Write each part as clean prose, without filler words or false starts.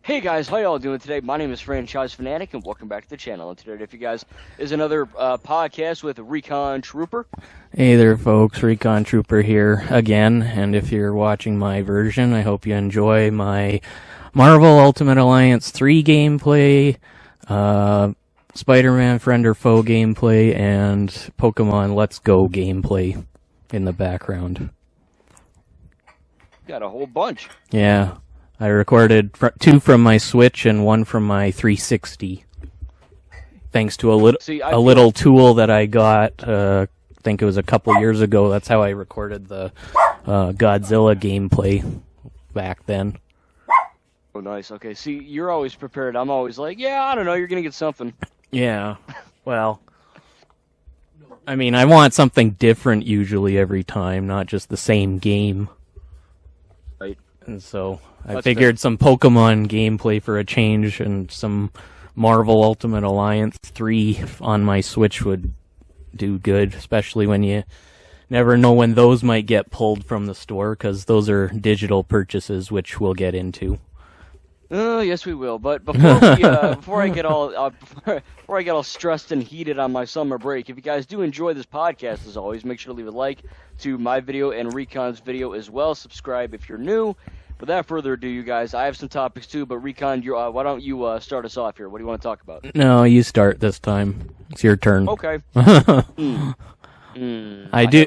Hey guys, how y'all doing today? My name is Franchise Fanatic, and welcome back to the channel. And today, if you guys, is another podcast with Recon Trooper. Hey there, folks. Recon Trooper here again. And if you're watching my version, I hope you enjoy my Marvel Ultimate Alliance 3 gameplay, Spider-Man Friend or Foe gameplay, and Pokémon Let's Go gameplay in the background. Got a whole bunch. Yeah. I recorded 2 from my Switch and 1 from my 360. Thanks to a little tool that I got, I think it was a couple years ago. That's how I recorded the Godzilla gameplay back then. Oh, nice. Okay, see, you're always prepared. I'm always like, yeah, I don't know, you're going to get something. Yeah, well, I mean, I want something different usually every time, not just the same game. Right. And so I figured some Pokemon gameplay for a change and some Marvel Ultimate Alliance 3 on my Switch would do good, especially when you never know when those might get pulled from the store, because those are digital purchases, which we'll get into. Oh, yes, we will. But before I get all stressed and heated on my summer break, if you guys do enjoy this podcast, as always, make sure to leave a like to my video and Recon's video as well. Subscribe if you're new. Without further ado, you guys, I have some topics too, but Recon, why don't you start us off here? What do you want to talk about? No, you start this time. It's your turn. Okay. I do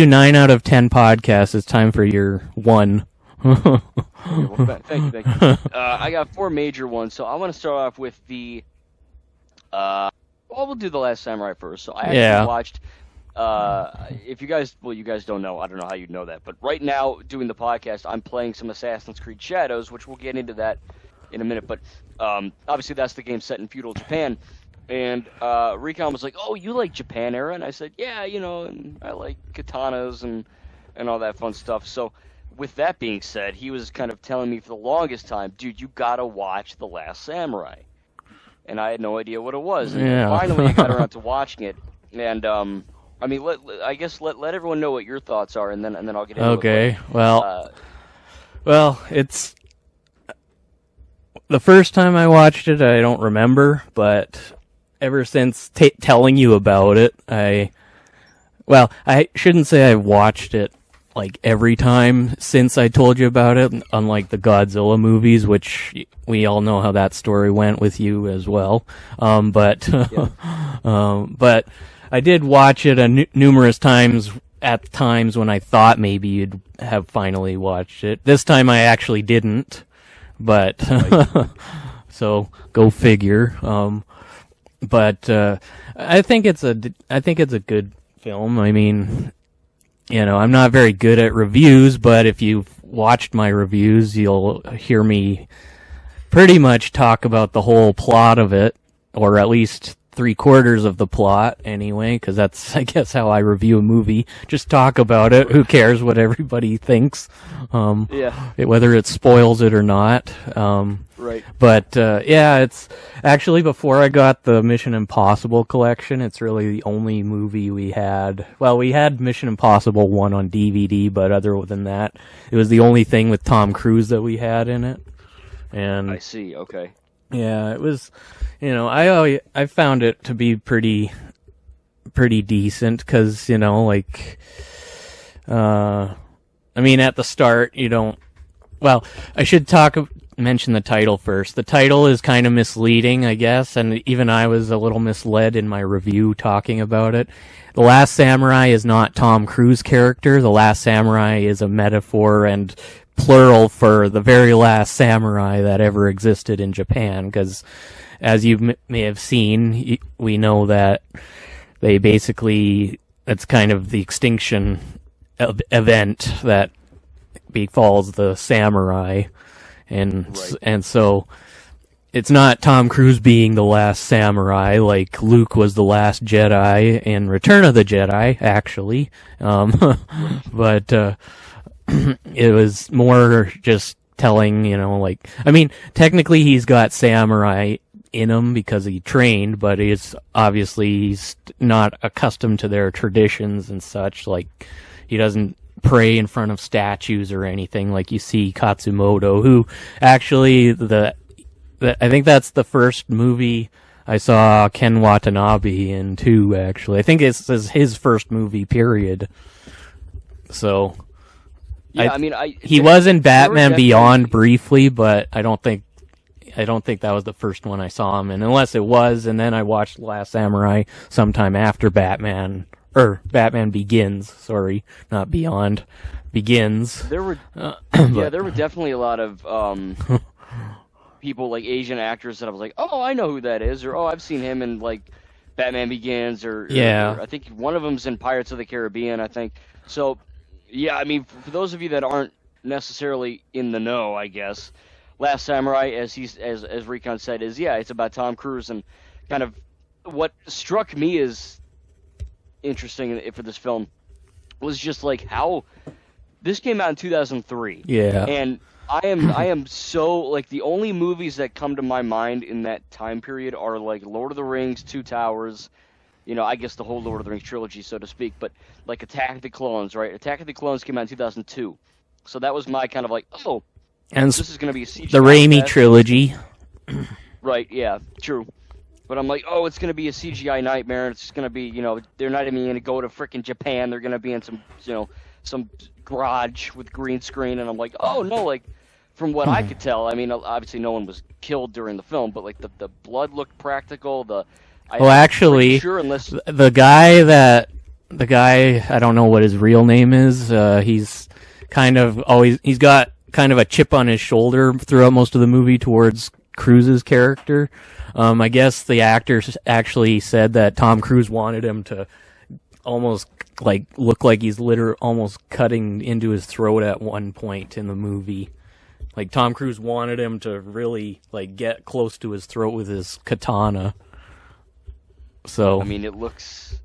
9 out of 10 podcasts. It's time for your one. Well, thank you. I got 4 major ones, so I want to start off with the. We'll do The Last Samurai first. So I actually watched. If you guys don't know, I don't know how you'd know that, but right now, doing the podcast, I'm playing some Assassin's Creed Shadows, which we'll get into that in a minute, but obviously that's the game set in feudal Japan, and Recon was like, oh, you like Japan era? And I said, yeah, and I like katanas and all that fun stuff. So with that being said, he was kind of telling me for the longest time, dude, you gotta watch The Last Samurai, and I had no idea what it was, and finally I got around to watching it, and I mean, let everyone know what your thoughts are, and then I'll get into it. Okay. Well, it's the first time I watched it, I don't remember, but ever since telling you about it, I shouldn't say I've watched it like every time since I told you about it, unlike the Godzilla movies, which we all know how that story went with you as well. But I did watch it numerous times at times when I thought maybe you'd have finally watched it. This time I actually didn't, but so go figure. But I think it's a good film. I mean, I'm not very good at reviews, but if you've watched my reviews, you'll hear me pretty much talk about the whole plot of it, or at least 3/4 of the plot anyway, because that's, I guess, how I review a movie. Just talk about it. Who cares what everybody thinks? Whether it spoils it or not. Right. But it's actually, before I got the Mission Impossible collection, it's really the only movie we had. Well, we had Mission Impossible 1 on DVD, but other than that, it was the only thing with Tom Cruise that we had in it. And I see. Okay. Yeah, it was. I found it to be pretty decent, because I mean, at the start you don't. Well, I should mention the title first. The title is kind of misleading, I guess, and even I was a little misled in my review talking about it. The Last Samurai is not Tom Cruise character. The Last Samurai is a metaphor and plural for the very last samurai that ever existed in Japan, because as you may have seen, we know that they basically, it's kind of the extinction event that befalls the samurai, and so it's not Tom Cruise being the last samurai like Luke was the last Jedi in Return of the Jedi, actually, but it was more just telling, I mean, technically he's got samurai in him because he trained, but he's obviously not accustomed to their traditions and such. Like, he doesn't pray in front of statues or anything like you see Katsumoto, who actually I think that's the first movie I saw Ken Watanabe in too, actually. I think it's his first movie, period. So, yeah, he was in Batman Beyond briefly, but I don't think that was the first one I saw him in, unless it was, and then I watched Last Samurai sometime after Batman Begins, sorry, not Beyond, Begins. There were definitely a lot of people, like Asian actors, that I was like, oh, I know who that is, or oh, I've seen him in like Batman Begins, or I think one of them's in Pirates of the Caribbean, I think. So, yeah, I mean, for those of you that aren't necessarily in the know, I guess, Last Samurai, as Recon said, it's about Tom Cruise, and kind of what struck me as interesting for this film was just like how this came out in 2003. Yeah, and I am so, like, the only movies that come to my mind in that time period are like Lord of the Rings, Two Towers, I guess the whole Lord of the Rings trilogy, so to speak, but like Attack of the Clones, right? Attack of the Clones came out in 2002, so that was my kind of like, oh, and this is going to be a CGI the Raimi trilogy. Right, yeah, true. But I'm like, oh, it's going to be a CGI nightmare. It's going to be, they're not even going to go to frickin' Japan. They're going to be in some garage with green screen. And I'm like, oh, no, like, from what I could tell, I mean, obviously no one was killed during the film, but, like, the blood looked practical. Actually, sure, unless... the guy, I don't know what his real name is. He's got kind of a chip on his shoulder throughout most of the movie towards Cruise's character. I guess the actor actually said that Tom Cruise wanted him to almost like look like he's almost cutting into his throat at one point in the movie. Like Tom Cruise wanted him to really like get close to his throat with his katana. So I mean, it looks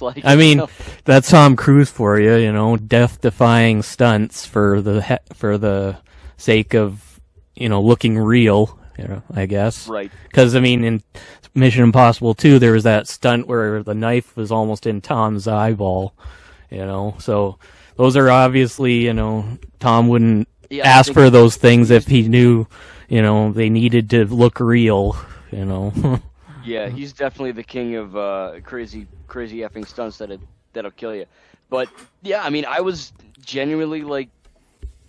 like. I mean, that's Tom Cruise for you, death-defying stunts for the sake of looking real. I guess. Right. Because, I mean, in Mission Impossible 2, there was that stunt where the knife was almost in Tom's eyeball, So, those are obviously, Tom wouldn't ask for those things if he knew, they needed to look real, Yeah, he's definitely the king of crazy effing stunts that'll kill you. But, yeah, I mean, I was genuinely, like,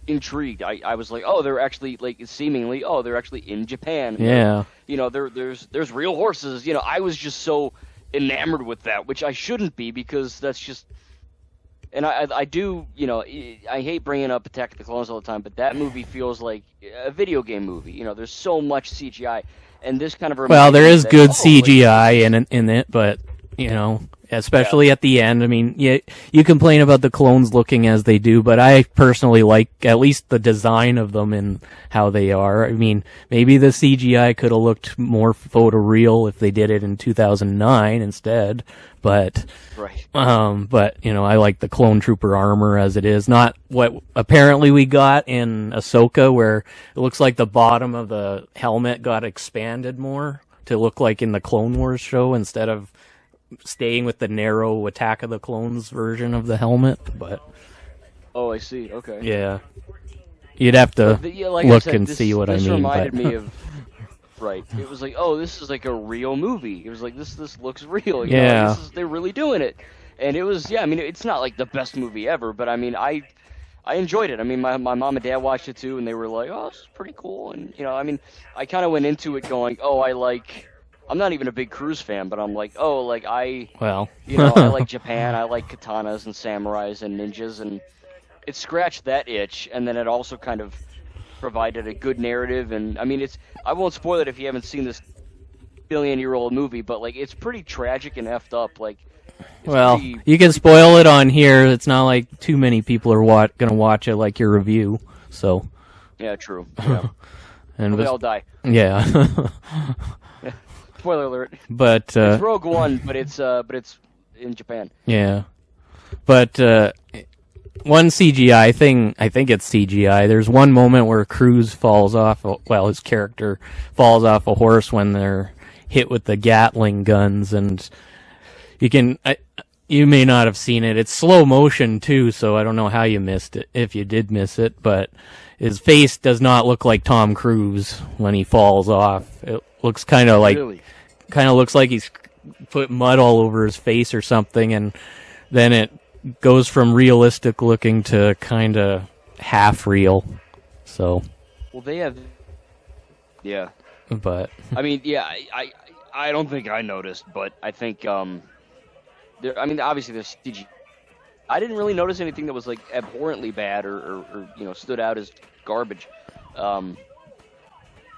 intrigued. I was like, oh, they're actually like seemingly, they're actually in Japan. Yeah. There's real horses. I was just so enamored with that, which I shouldn't be, because that's just. And I do, I hate bringing up Attack of the Clones all the time, but that movie feels like a video game movie. There's so much CGI, and this kind of. Well, there is good CGI in it, but especially at the end. I mean, you complain about the clones looking as they do, but I personally like at least the design of them and how they are. I mean, maybe the CGI could have looked more photoreal if they did it in 2009 instead, but right. But I like the clone trooper armor as it is, not what apparently we got in Ahsoka, where it looks like the bottom of the helmet got expanded more to look like in the Clone Wars show instead of staying with the narrow Attack of the Clones version of the helmet. But oh, I see. Okay. Yeah, you'd have to look and see what I mean. This reminded me of. Right. It was like, oh, this is like a real movie. It was like, this looks real. Yeah. They're really doing it. And it was, I mean, it's not like the best movie ever, but I mean, I enjoyed it. I mean, my mom and dad watched it too, and they were like, oh, this is pretty cool. And, I mean, I kind of went into it going, oh, I'm not even a big Cruise fan, but I'm like, oh, like I like Japan. I like katanas and samurais and ninjas, and it scratched that itch. And then it also kind of provided a good narrative. And I mean, I won't spoil it if you haven't seen this billion-year-old movie, but like it's pretty tragic and effed up. Like, well, you can spoil it on here. It's not like too many people are gonna watch it like your review. So yeah, true. Yeah. And they all die. Yeah. Spoiler alert. But it's Rogue One, but it's in Japan. Yeah, but one CGI thing, I think it's CGI. There's one moment where Cruise falls off. Well, his character falls off a horse when they're hit with the Gatling guns, and you can. you may not have seen it. It's slow motion too, so I don't know how you missed it, if you did miss it, but his face does not look like Tom Cruise when he falls off. It looks kind of like, looks like he's put mud all over his face or something, and then it goes from realistic looking to kind of half real. So. Well, they have. Yeah. But. I mean, yeah, I don't think I noticed, but I think obviously there's CG. I didn't really notice anything that was like abhorrently bad or stood out as garbage. But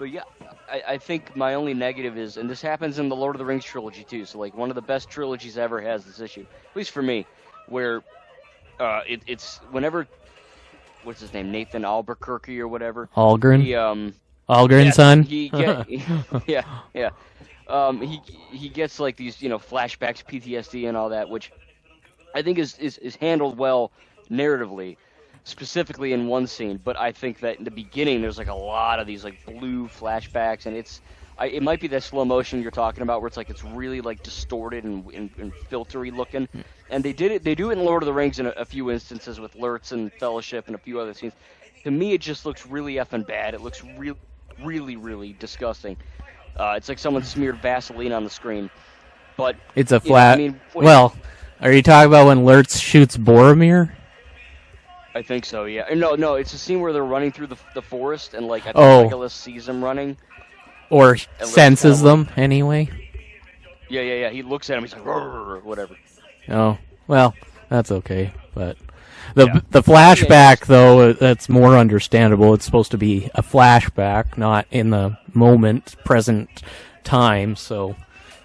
yeah, I think my only negative is, and this happens in the Lord of the Rings trilogy too. So like one of the best trilogies ever has this issue, at least for me, where it's whenever what's his name, Nathan Albuquerque or whatever. Algren. Algren's son. He gets like these flashbacks, PTSD, and all that, which I think is handled well narratively, specifically in one scene. But I think that in the beginning there's like a lot of these like blue flashbacks, and it might be that slow motion you're talking about, where it's really like distorted and filtery looking. And they do it in Lord of the Rings in a few instances with Lurtz and Fellowship and a few other scenes. To me, it just looks really effing bad. It looks really, really disgusting. It's like someone smeared Vaseline on the screen. But it's a flat. Well, are you talking about when Lurtz shoots Boromir? I think so. Yeah. No. It's a scene where they're running through the forest, and like I think Legolas sees them running, or senses them anyway. Yeah. He looks at him. He's like, or whatever. Oh, well, that's okay. But the flashback, though, that's more understandable. It's supposed to be a flashback, not in the moment, present time. So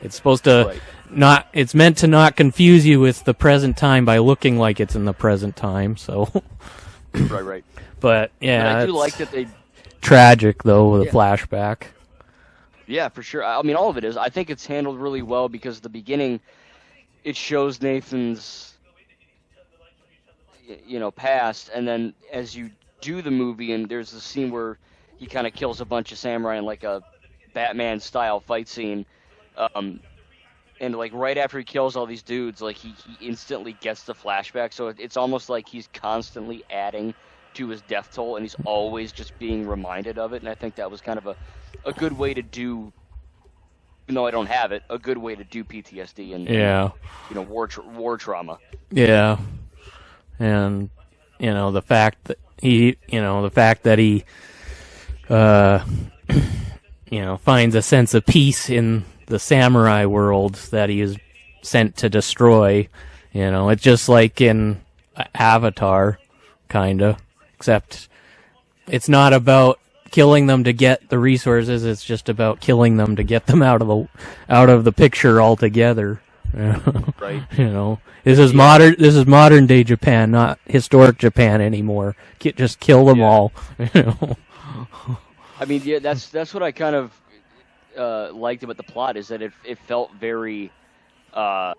it's supposed to not. It's meant to not confuse you with the present time by looking like it's in the present time. So right. But yeah, I do like that they tragic though with a flashback. Yeah, for sure. I mean, all of it is. I think it's handled really well because at the beginning, it shows Nathan's past, and then as you do the movie, and there's the scene where he kind of kills a bunch of samurai in like a Batman style fight scene, and like right after he kills all these dudes, like he instantly gets the flashback, so it's almost like he's constantly adding to his death toll, and he's always just being reminded of it. And I think that was kind of a good way to do, even though I don't have it, a good way to do PTSD and war trauma. Yeah. And the fact that he finds a sense of peace in the samurai world that he is sent to destroy. It's just like in Avatar, kinda, except it's not about killing them to get the resources. It's just about killing them to get them out of the picture altogether. Right. This is modern day Japan, not historic Japan anymore. Just kill them all. I mean, yeah, that's what I kind of liked about the plot, is that it felt very not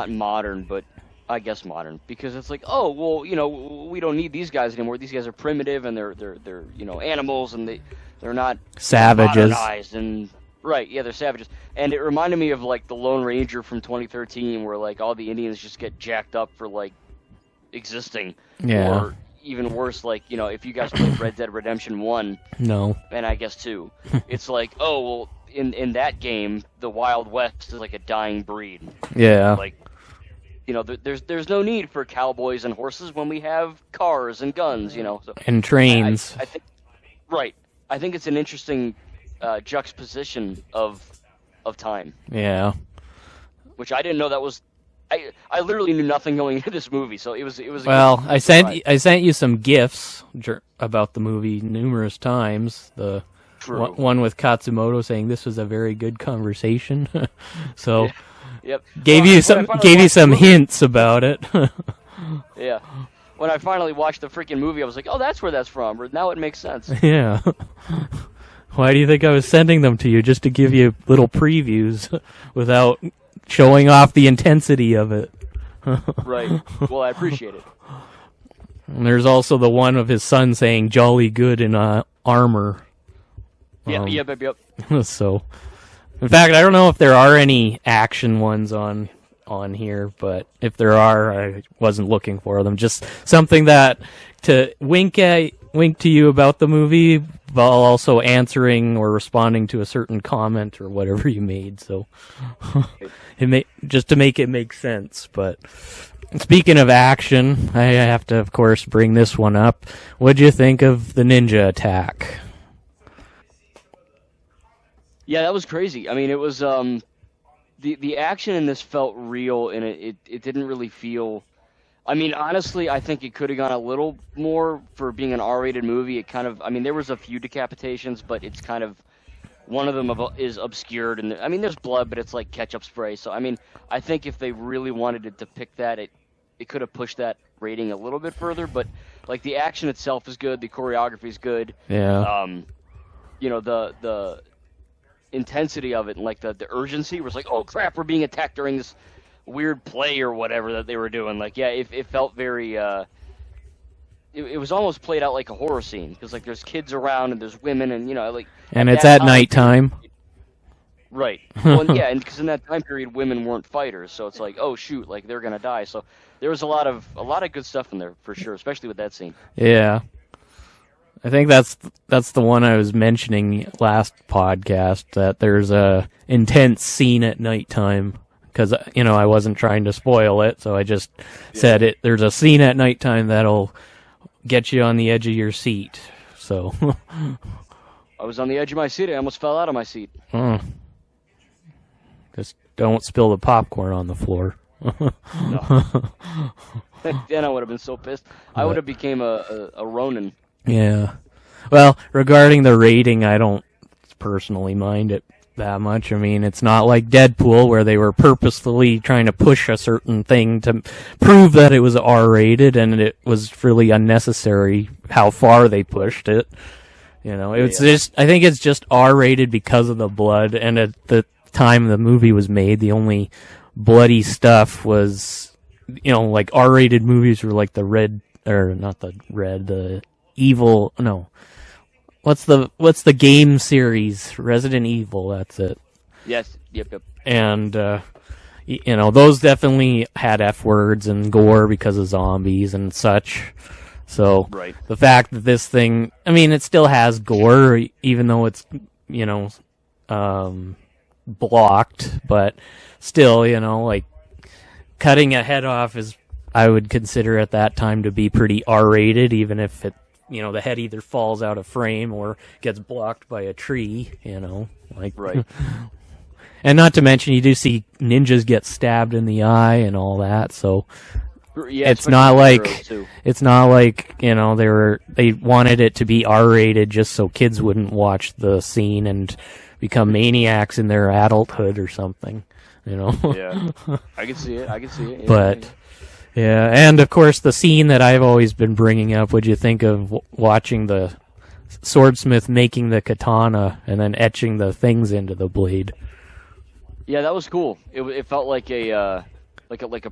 modern, but I guess modern, because it's like, oh well, we don't need these guys anymore. These guys are primitive, and they're animals, and they're not savages. Modernized and right, yeah, they're savages. And it reminded me of like the Lone Ranger from 2013, where like all the Indians just get jacked up for like existing. Yeah. Or even worse, like if you guys played Red Dead Redemption 1, no, and I guess 2, it's like, oh well, in that game, the Wild West is like a dying breed. Yeah. Like, there's no need for cowboys and horses when we have cars and guns, So, and trains. I think, right. I think it's an interesting juxtaposition of time. Yeah. Which I didn't know that was. I literally knew nothing going into this movie, so it was. Well, I sent you some gifs about the movie numerous times. The one with Katsumoto saying this was a very good conversation. So. Yep. Gave you some hints about it. Yeah. When I finally watched the freaking movie, I was like, oh, that's where that's from. Now it makes sense. Yeah. Why do you think I was sending them to you? Just to give you little previews without showing off the intensity of it. Right. Well, I appreciate it. And there's also the one of his son saying jolly good in armor. Yeah, yep. So, in fact, I don't know if there are any action ones on on here, but if there are, I wasn't looking for them. Just something that to wink to you about the movie while also answering or responding to a certain comment or whatever you made. So just to make it make sense. But speaking of action, I have to, of course, bring this one up. What'd you think of the ninja attack? Yeah, that was crazy. I mean, it was the action in this felt real, and it didn't really feel. I mean, honestly, I think it could have gone a little more for being an R-rated movie. It kind of, I mean, there was a few decapitations, but it's kind of, one of them is obscured, and I mean, there's blood, but it's like ketchup spray. So, I mean, I think if they really wanted it to pick that, it could have pushed that rating a little bit further. But like the action itself is good, the choreography is good. Yeah. You know, the intensity of it and like the urgency was like, oh crap, we're being attacked during this weird play or whatever that they were doing. Like, yeah, it felt very it was almost played out like a horror scene, because like there's kids around and there's women, and you know, like, and it's at nighttime, right? Well, yeah, and because in that time period women weren't fighters, so it's like, oh shoot, like they're gonna die. So there was a lot of good stuff in there for sure, especially with that scene. Yeah, I think that's the one I was mentioning last podcast, that there's a intense scene at nighttime. Because, you know, I wasn't trying to spoil it, so I just said it. There's a scene at nighttime that'll get you on the edge of your seat. So I was on the edge of my seat. I almost fell out of my seat. Just don't spill the popcorn on the floor. No. Then I would have been so pissed. I would have became a Ronin. Yeah. Well, regarding the rating, I don't personally mind it that much. I mean, it's not like Deadpool, where they were purposefully trying to push a certain thing to prove that it was R-rated, and it was really unnecessary how far they pushed it. You know, it's just, I think it's just R-rated because of the blood, and at the time the movie was made, the only bloody stuff was, you know, like R-rated movies were like the Evil, no. What's the game series? Resident Evil, that's it. Yes, yep. And, you know, those definitely had F words and gore because of zombies and such. So, right. The fact that this thing, I mean, it still has gore, even though it's, you know, blocked, but still, you know, like, cutting a head off is, I would consider at that time to be pretty R-rated, even if it, you know, the head either falls out of frame or gets blocked by a tree, you know, like, right. And not to mention, you do see ninjas get stabbed in the eye and all that, so yeah, it's not like, you know, they wanted it to be R-rated just so kids wouldn't watch the scene and become maniacs in their adulthood or something, you know. Yeah, I can see it. Yeah, but. Yeah, and of course the scene that I've always been bringing up, what'd you think of watching the swordsmith making the katana and then etching the things into the blade? Yeah, that was cool. It felt like a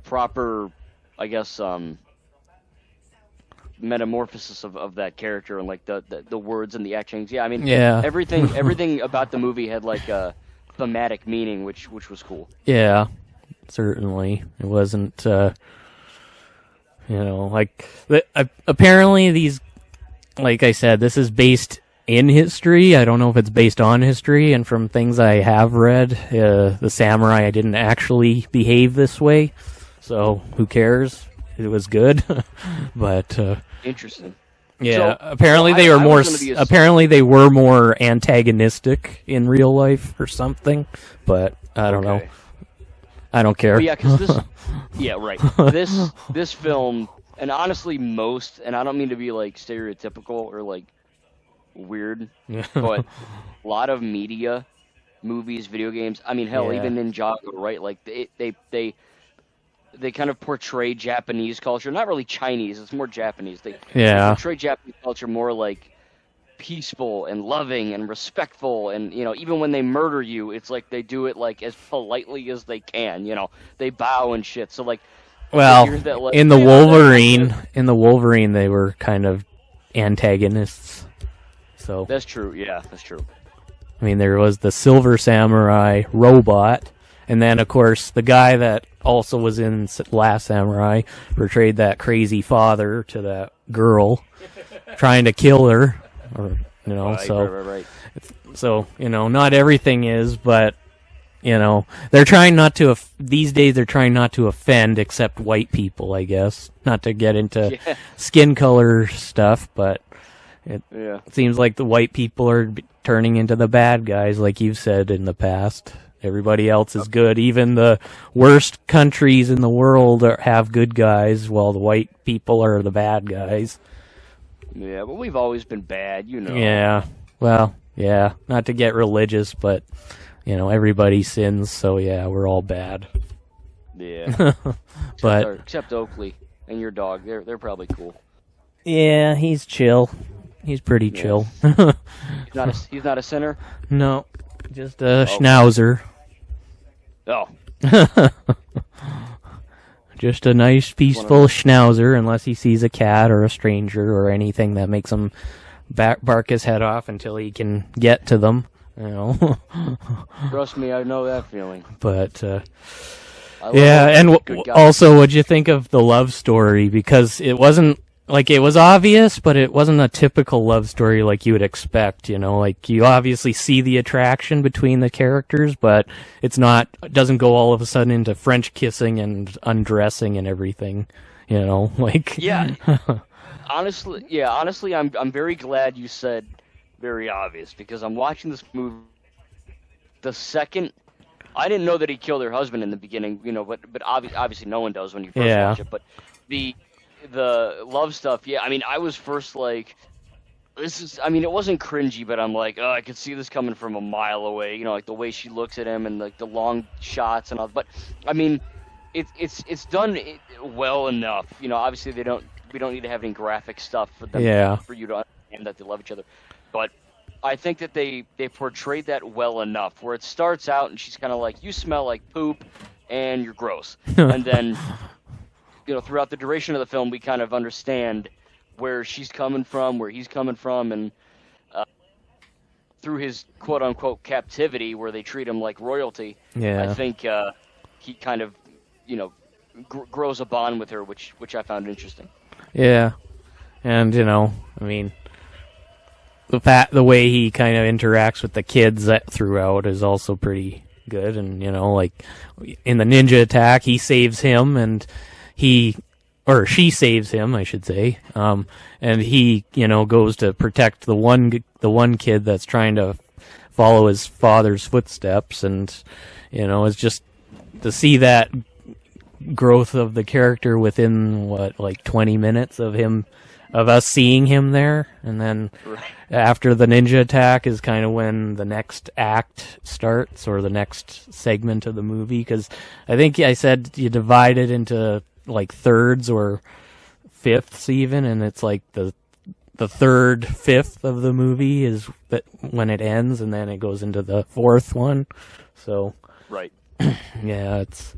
proper, I guess, metamorphosis of that character, and like the words and the etchings. Yeah, I mean, everything about the movie had like a thematic meaning, which was cool. Yeah, certainly. It wasn't. You know, like, apparently these, like I said, this is based in history. I don't know if it's based on history, and from things I have read, the samurai didn't actually behave this way, so who cares? It was good, but... Interesting. Yeah, apparently they were more antagonistic in real life or something, but I don't know. I don't care. Well, yeah, because this... Yeah, right. This film, and honestly most, and I don't mean to be like stereotypical or like weird, but a lot of media, movies, video games, I mean, hell, even Ninjago, right? Like they kind of portray Japanese culture, not really Chinese, it's more Japanese. They portray Japanese culture more like peaceful and loving and respectful, and you know, even when they murder you, it's like they do it like as politely as they can, you know, they bow and shit. So like, well, that, like, in the Wolverine they were kind of antagonists, so that's true. Yeah, that's true. I mean, there was the Silver Samurai robot, And then, of course, the guy that also was in Last Samurai portrayed that crazy father to that girl, trying to kill her. Or, Right. So, not everything is, but, they're trying not to, these days they're trying not to offend except white people, I guess. Not to get into skin color stuff, but it seems like the white people are turning into the bad guys, like you've said in the past. Everybody else is good. Even the worst countries in the world have good guys, while the white people are the bad guys. Yeah, but we've always been bad, Yeah, well, yeah. Not to get religious, but, everybody sins, so yeah, we're all bad. Yeah. But except Oakley and your dog. They're probably cool. Yeah, he's chill. He's pretty chill. He's not a sinner? No, just a schnauzer. Oh. Just a nice, peaceful schnauzer, unless he sees a cat or a stranger or anything that makes him bark his head off until he can get to them. Trust me, I know that feeling. But, and also, what'd you think of the love story? Because it wasn't, it was obvious, but it wasn't a typical love story like you would expect, you obviously see the attraction between the characters, but it doesn't go all of a sudden into French kissing and undressing and everything, Yeah. Honestly, I'm very glad you said very obvious, because I'm watching this movie the second, I didn't know that he killed her husband in the beginning, but obviously no one does when you first watch it, but the love stuff, I was first like, it wasn't cringy, but I'm like, oh, I could see this coming from a mile away, like the way she looks at him and like the long shots and all, but it's done well enough, obviously we don't need to have any graphic stuff for them, for you to understand that they love each other, but I think that they portrayed that well enough, where it starts out and she's kind of like, you smell like poop and you're gross, and then throughout the duration of the film, we kind of understand where she's coming from, where he's coming from, and through his quote-unquote captivity, where they treat him like royalty, I think he kind of, grows a bond with her, which I found interesting. Yeah, and, the way he kind of interacts with the kids throughout is also pretty good, and, in the ninja attack, he saves him, and she saves him, I should say. And he, goes to protect the one kid that's trying to follow his father's footsteps, and, it's just to see that growth of the character within 20 minutes of us seeing him there, and then after the ninja attack is kind of when the next act starts, or the next segment of the movie, because I think I said you divide it into thirds or fifths even, and it's like the third fifth of the movie is when it ends, and then it goes into the fourth one. So yeah, it's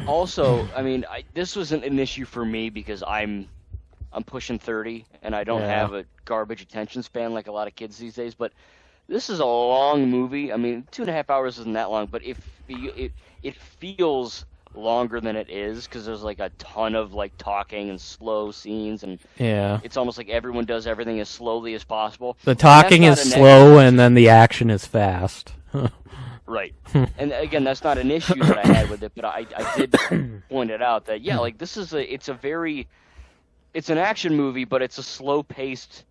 also, this wasn't an issue for me because I'm pushing 30 and I don't have a garbage attention span like a lot of kids these days, but this is a long movie. 2.5 hours isn't that long, but it feels longer than it is, because there's a ton of talking and slow scenes, and it's almost like everyone does everything as slowly as possible. The talking is slow, and then the action is fast. Right. And again, that's not an issue that I had with it, but I did point it out that this is it's an action movie, but it's a slow paced,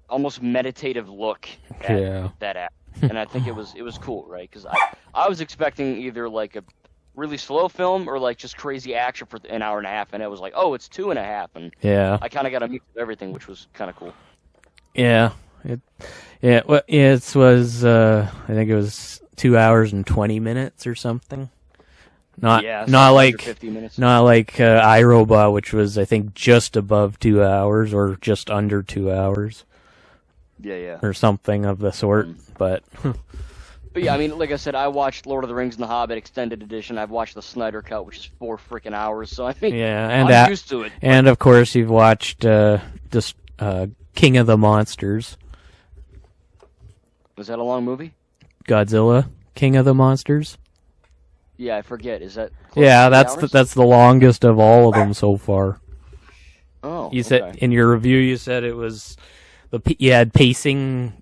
almost meditative look at that act. And I think it was cool, right? Because I was expecting either a really slow film or just crazy action for an hour and a half, and it was oh, it's 2.5, and I kind of got a mix of everything, which was kind of cool. It was I think it was 2 hours and 20 minutes or something. Not like 50 minutes. Not like iRobot, which was I think just above 2 hours or just under 2 hours. Yeah. Or something of the sort, but. But yeah, like I said, I watched Lord of the Rings and the Hobbit Extended Edition. I've watched the Snyder Cut, which is 4 freaking hours. So I'm used to it. And of course, you've watched this King of the Monsters. Was that a long movie? Godzilla, King of the Monsters. Yeah, I forget. Is that? Yeah, that's the longest of all of them so far. Oh, you said in your review you said it was you had pacing.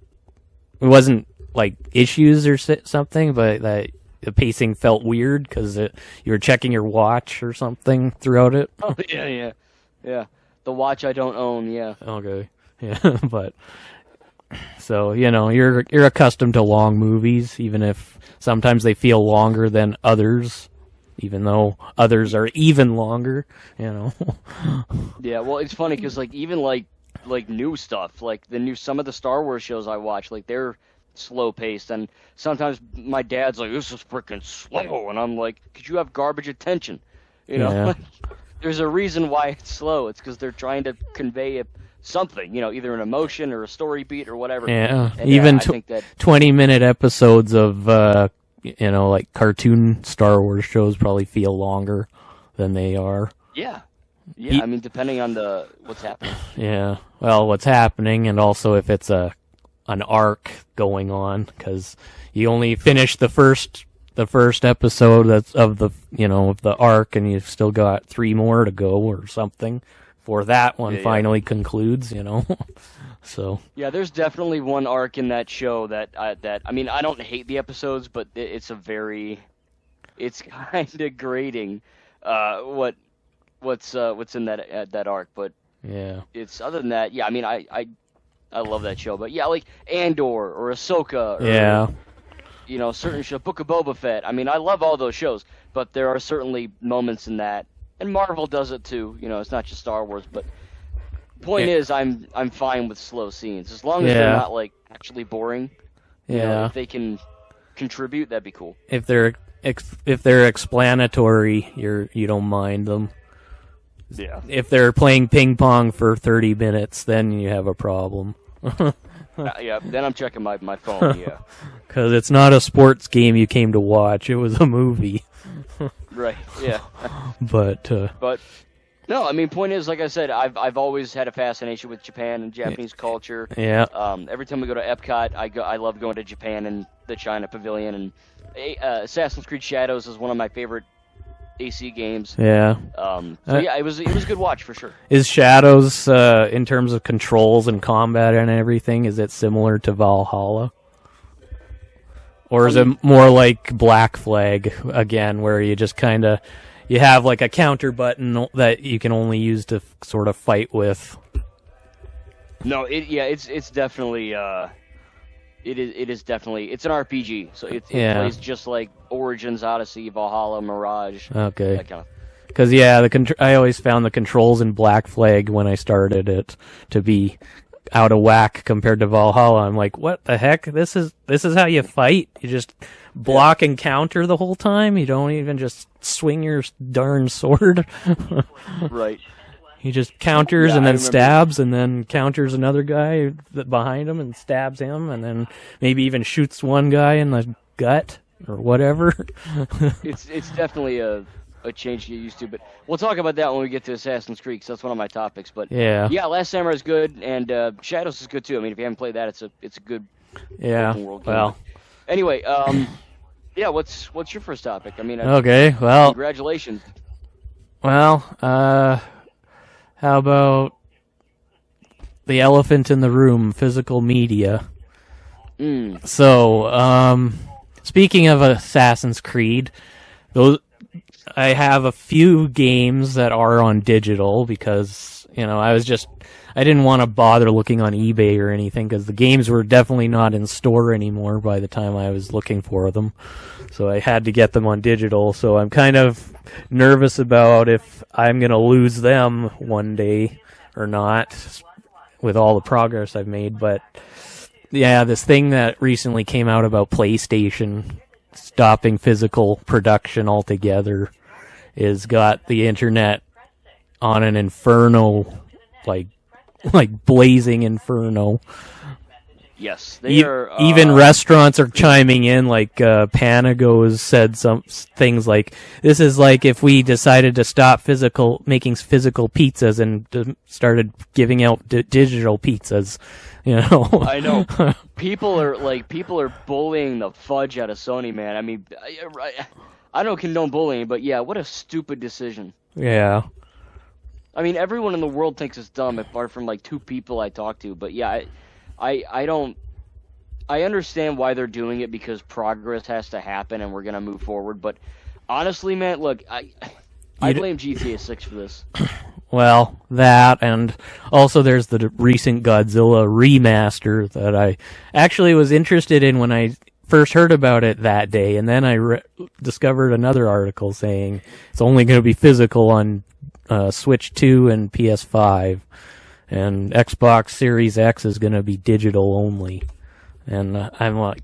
It wasn't like issues or something, but that the pacing felt weird because you were checking your watch or something throughout it. Oh yeah. The watch I don't own. Yeah. Okay. Yeah, but so you're accustomed to long movies, even if sometimes they feel longer than others, even though others are even longer. Yeah. Well, it's funny because even new stuff, like some of the Star Wars shows I watch, like they're slow paced, and sometimes my dad's like, "This is freaking slow," and I'm like, "Could you have garbage attention?" Yeah. There's a reason why it's slow. It's because they're trying to convey something, either an emotion or a story beat or whatever. Yeah, and, even I think that 20-minute episodes of like cartoon Star Wars shows probably feel longer than they are. Yeah. I mean, depending on what's happening. Yeah, well, what's happening, and also if it's an arc going on, because you only finish the first episode of the arc, and you've still got 3 more to go or something before that one finally concludes. So yeah, there's definitely one arc in that show that I mean, I don't hate the episodes, but it's kind of grating what's in that arc. But yeah, it's other than that. Yeah, I mean, I love that show, but yeah, like Andor or Ahsoka. Or, certain show, Book of Boba Fett. I mean, I love all those shows, but there are certainly moments in that, and Marvel does it too. It's not just Star Wars, but point is, I'm fine with slow scenes as long as they're not like actually boring. If they can contribute, that'd be cool. If they're explanatory, you don't mind them. Yeah. If they're playing ping pong for 30 minutes, then you have a problem. Yeah, then I'm checking my phone, yeah. Because it's not a sports game you came to watch, it was a movie. Right, yeah. But no, I mean, point is, like I said, I've always had a fascination with Japan and Japanese culture. Yeah. Every time we go to Epcot, I love going to Japan and the China Pavilion, and Assassin's Creed Shadows is one of my favorite AC games. Yeah. Yeah, it was a good watch for sure. Is Shadows, in terms of controls and combat and everything, is it similar to Valhalla? Or is it more like Black Flag again, where you just kind of you have like a counter button that you can only use to sort of fight with? No, it's definitely it is definitely it's an RPG, so it plays just like Origins, Odyssey, Valhalla, Mirage. Okay. That kind of. Because I always found the controls in Black Flag when I started it to be out of whack compared to Valhalla. I'm like, what the heck? This is how you fight? You just block and counter the whole time? You don't even just swing your darn sword? Right. He just counters and then stabs and then counters another guy behind him and stabs him and then maybe even shoots one guy in the gut or whatever. It's definitely a change to get used to, but we'll talk about that when we get to Assassin's Creed, 'cause that's one of my topics. But yeah, Last Samurai is good, and Shadows is good too. I mean, if you haven't played that, it's a good open world game. Well, anyway, yeah, what's your first topic? I mean, okay, well, congratulations. Well, how about the elephant in the room, physical media? So, speaking of Assassin's Creed, I have a few games that are on digital because, I didn't want to bother looking on eBay or anything because the games were definitely not in store anymore by the time I was looking for them. So I had to get them on digital. So I'm kind of nervous about if I'm going to lose them one day or not with all the progress I've made. But yeah, this thing that recently came out about PlayStation stopping physical production altogether is got the internet on an inferno, like blazing inferno. Yes, they are. Even restaurants are chiming in, like Panago has said some things like, "This is like if we decided to stop making physical pizzas and started giving out digital pizzas." You know, I know. People are bullying the fudge out of Sony, man. I mean, I don't condone bullying, but yeah, what a stupid decision. Yeah. I mean, everyone in the world thinks it's dumb, apart from like 2 people I talk to. But yeah, I don't. I understand why they're doing it, because progress has to happen and we're gonna move forward. But honestly, man, look, I blame GTA 6 for this. Well, that, and also there's the recent Godzilla remaster that I actually was interested in when I first heard about it that day, and then I discovered another article saying it's only going to be physical on Switch 2 and PS5, and Xbox Series X is going to be digital only. And I'm like,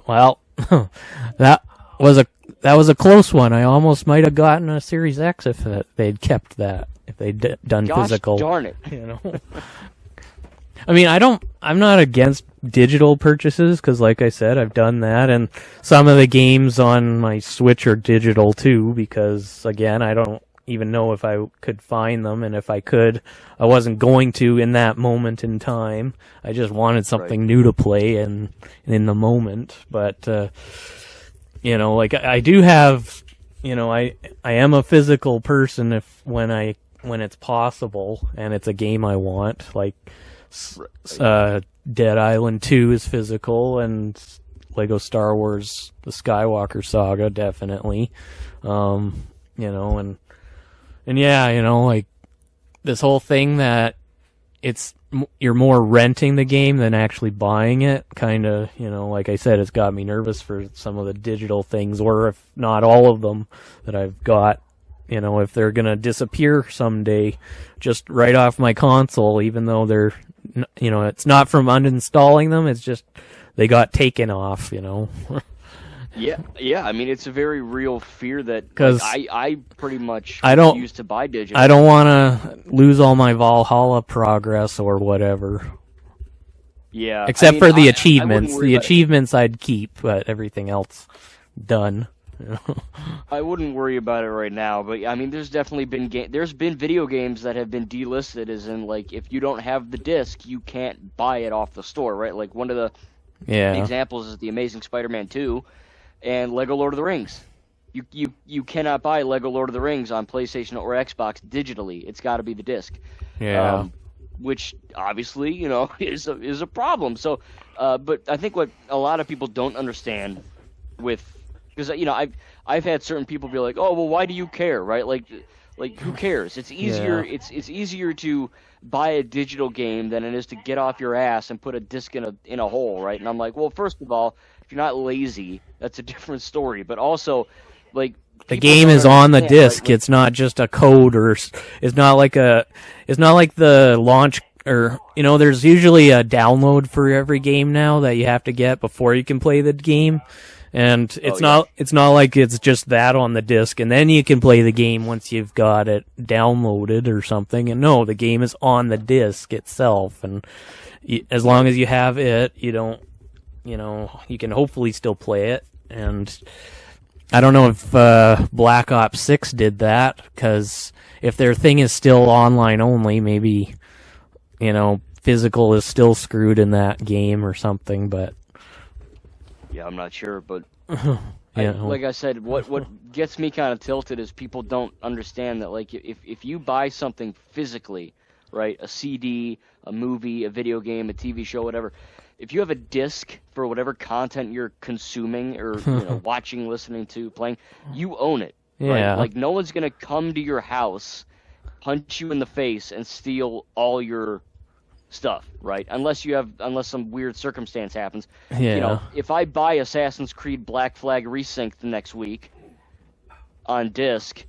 well, that was a close one. I almost might have gotten a Series X if they'd kept that. If they'd done physical. Gosh darn it. You know. I mean, I'm not against digital purchases, because like I said, I've done that, and some of the games on my Switch are digital too, because again, I don't even know if I could find them, and if I could, I wasn't going to in that moment in time. I just wanted something new to play and in the moment. But you know, like I do have, you know, I am a physical person when it's possible and it's a game I want. Like Dead Island 2 is physical, and Lego Star Wars The Skywalker Saga definitely. You know, and yeah, you know, like this whole thing that you're more renting the game than actually buying it, kind of, you know, like I said, it's got me nervous for some of the digital things, or if not all of them that I've got, you know, if they're going to disappear someday just right off my console, even though they're, you know, it's not from uninstalling them, it's just they got taken off, you know. Yeah. I mean, it's a very real fear that, because I pretty much used to buy digital. I don't want to lose all my Valhalla progress or whatever. Yeah. Except for the achievements. The achievements I'd keep, but everything else done. I wouldn't worry about it right now, but I mean, there's definitely been video games that have been delisted, as in, like, if you don't have the disc, you can't buy it off the store, right? Like, one of the examples is the Amazing Spider-Man 2. And Lego Lord of the Rings. You cannot buy Lego Lord of the Rings on PlayStation or Xbox digitally. It's got to be the disc. Yeah. Which obviously, you know, is a problem. So, but I think what a lot of people don't understand because you know, I've had certain people be like, oh, well, why do you care, right? Like who cares? It's easier. Yeah. It's easier to buy a digital game than it is to get off your ass and put a disc in a hole, right? And I'm like, well, first of all, if you're not lazy, that's a different story. But also, like, the game is on the disc. Right? It's not just a code, or it's not like the launch, or, you know, there's usually a download for every game now that you have to get before you can play the game. And it's not like it's just that on the disc, and then you can play the game once you've got it downloaded or something. And no, the game is on the disc itself, and as long as you have it, you don't, you know, you can hopefully still play it. And I don't know if Black Ops 6 did that, because if their thing is still online only, maybe, you know, physical is still screwed in that game or something, but... Yeah, I'm not sure, but like I said, what gets me kind of tilted is people don't understand that, like, if you buy something physically, right, a CD, a movie, a video game, a TV show, whatever, if you have a disc for whatever content you're consuming or, you know, watching, listening to, playing, you own it. Yeah. Right? Like, no one's gonna come to your house, punch you in the face, and steal all your stuff, right? Unless some weird circumstance happens. Yeah. You know, if I buy Assassin's Creed Black Flag Resync the next week on disc,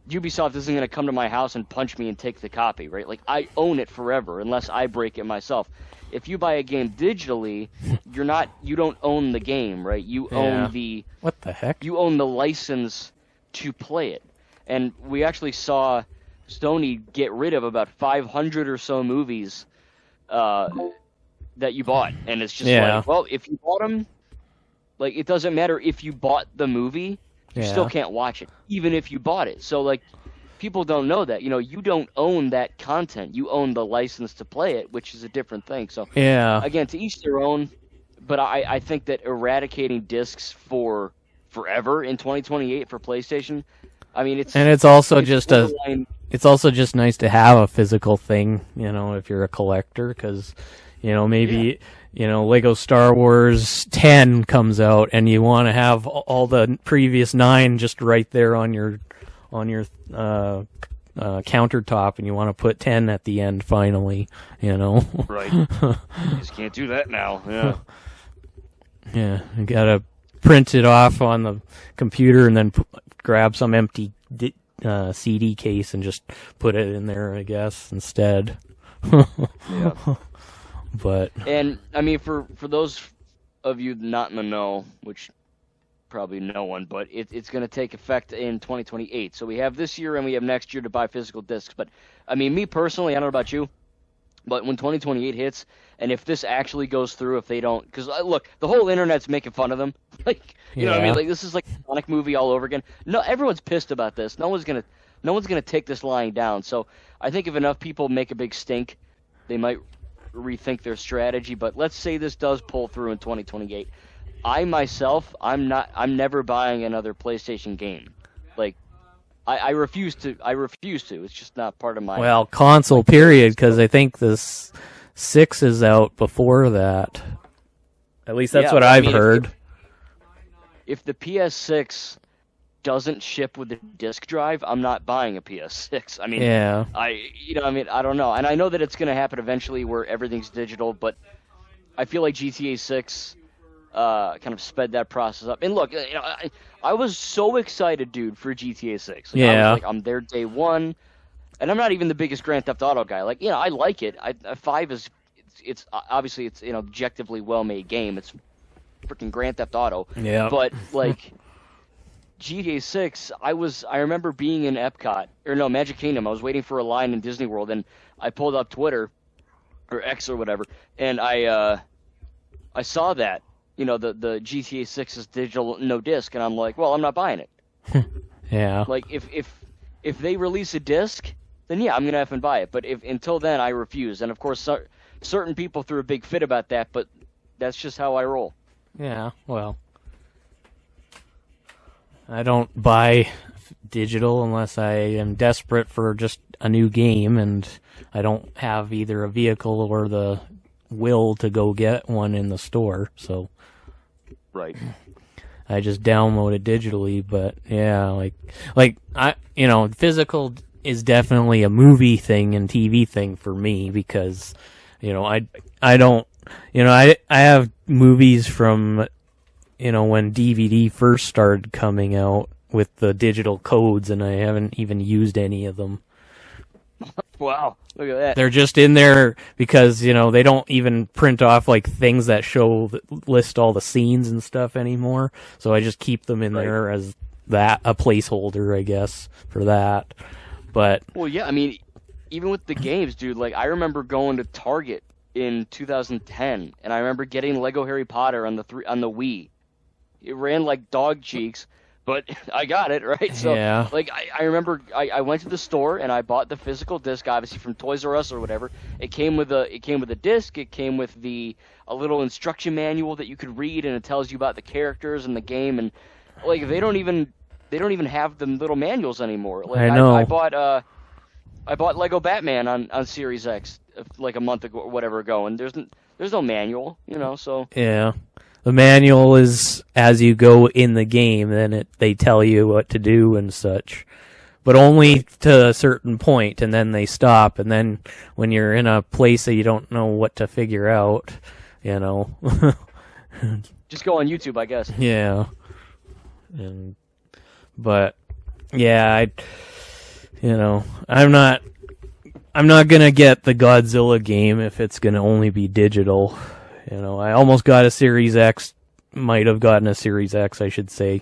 Ubisoft isn't going to come to my house and punch me and take the copy, right? Like, I own it forever unless I break it myself. If you buy a game digitally, you don't own the game, right? You own the... What the heck? You own the license to play it. And we actually saw Sony get rid of about 500 or so movies that you bought, and it's just like, well, if you bought them, like, it doesn't matter if you bought the movie, you still can't watch it, even if you bought it. So, like, people don't know that. You don't own that content. You own the license to play it, which is a different thing. So, again, to each their own. But I think that eradicating discs for forever in 2028 for PlayStation, I mean, it's also just nice to have a physical thing, if you're a collector, because, maybe, Lego Star Wars 10 comes out and you want to have all the previous 9 just right there on your countertop, and you want to put 10 at the end finally, Right. You just can't do that now. Yeah. Yeah, you gotta print it off on the computer and then grab some empty CD case and just put it in there, I guess, instead. Yeah. But and I mean, for those of you not in the know, which probably no one, but it's going to take effect in 2028. So we have this year and we have next year to buy physical discs. But I mean, me personally, I don't know about you, but when 2028 hits, and if this actually goes through, if they don't, because look, the whole internet's making fun of them. Like, you know what I mean? Like, this is like a Sonic movie all over again. No, everyone's pissed about this. No one's gonna take this lying down. So I think if enough people make a big stink, they might rethink their strategy. But let's say this does pull through in 2028. I'm never buying another PlayStation game. Like, I refuse to. It's just not part of my console period, because I think this 6 is out before that. At least that's what I've heard. If the PS6 doesn't ship with the disc drive, I'm not buying a PS6. I mean, I don't know. And I know that it's going to happen eventually where everything's digital, but I feel like GTA 6 kind of sped that process up. And look, I was so excited, dude, for GTA 6. Like, I was like, I'm there day one, and I'm not even the biggest Grand Theft Auto guy. Like, I like it. 5 is, it's obviously it's an objectively well-made game. It's freaking Grand Theft Auto. Yeah. But like GTA 6, I remember being in Magic Kingdom. I was waiting for a line in Disney World, and I pulled up Twitter or X or whatever, and I saw that. The GTA 6 is digital, no disc, and I'm like, well, I'm not buying it. Yeah. Like, if they release a disc, then yeah, I'm gonna have to buy it. But until then, I refuse. And of course, certain people threw a big fit about that, but that's just how I roll. Yeah. Well, I don't buy digital unless I am desperate for just a new game, and I don't have either a vehicle or the will to go get one in the store, so right. I just download it digitally. But yeah, like I, physical is definitely a movie thing and TV thing for me, because I don't, I have movies from when DVD first started coming out with the digital codes, and I haven't even used any of them. Wow, look at that. They're just in there because, they don't even print off like things that list all the scenes and stuff anymore. So I just keep them in there as a placeholder, I guess, for that. But well, yeah, I mean, even with the games, dude, like I remember going to Target in 2010, and I remember getting Lego Harry Potter on the Wii. It ran like dog cheeks, but I got it, right? So, like, I remember I went to the store and I bought the physical disc, obviously from Toys R Us or whatever. It came with a disc. It came with a little instruction manual that you could read, and it tells you about the characters and the game. And like, they don't even have the little manuals anymore. Like, I know. I bought Lego Batman on Series X like a month ago or whatever ago, and there's no manual, So yeah. The manual is as you go in the game, then they tell you what to do and such. But only to a certain point, and then they stop, and then when you're in a place that you don't know what to figure out, just go on YouTube, I guess. Yeah. But yeah, I'm not gonna get the Godzilla game if it's gonna only be digital. I almost got a Series X, might have gotten a Series X, I should say,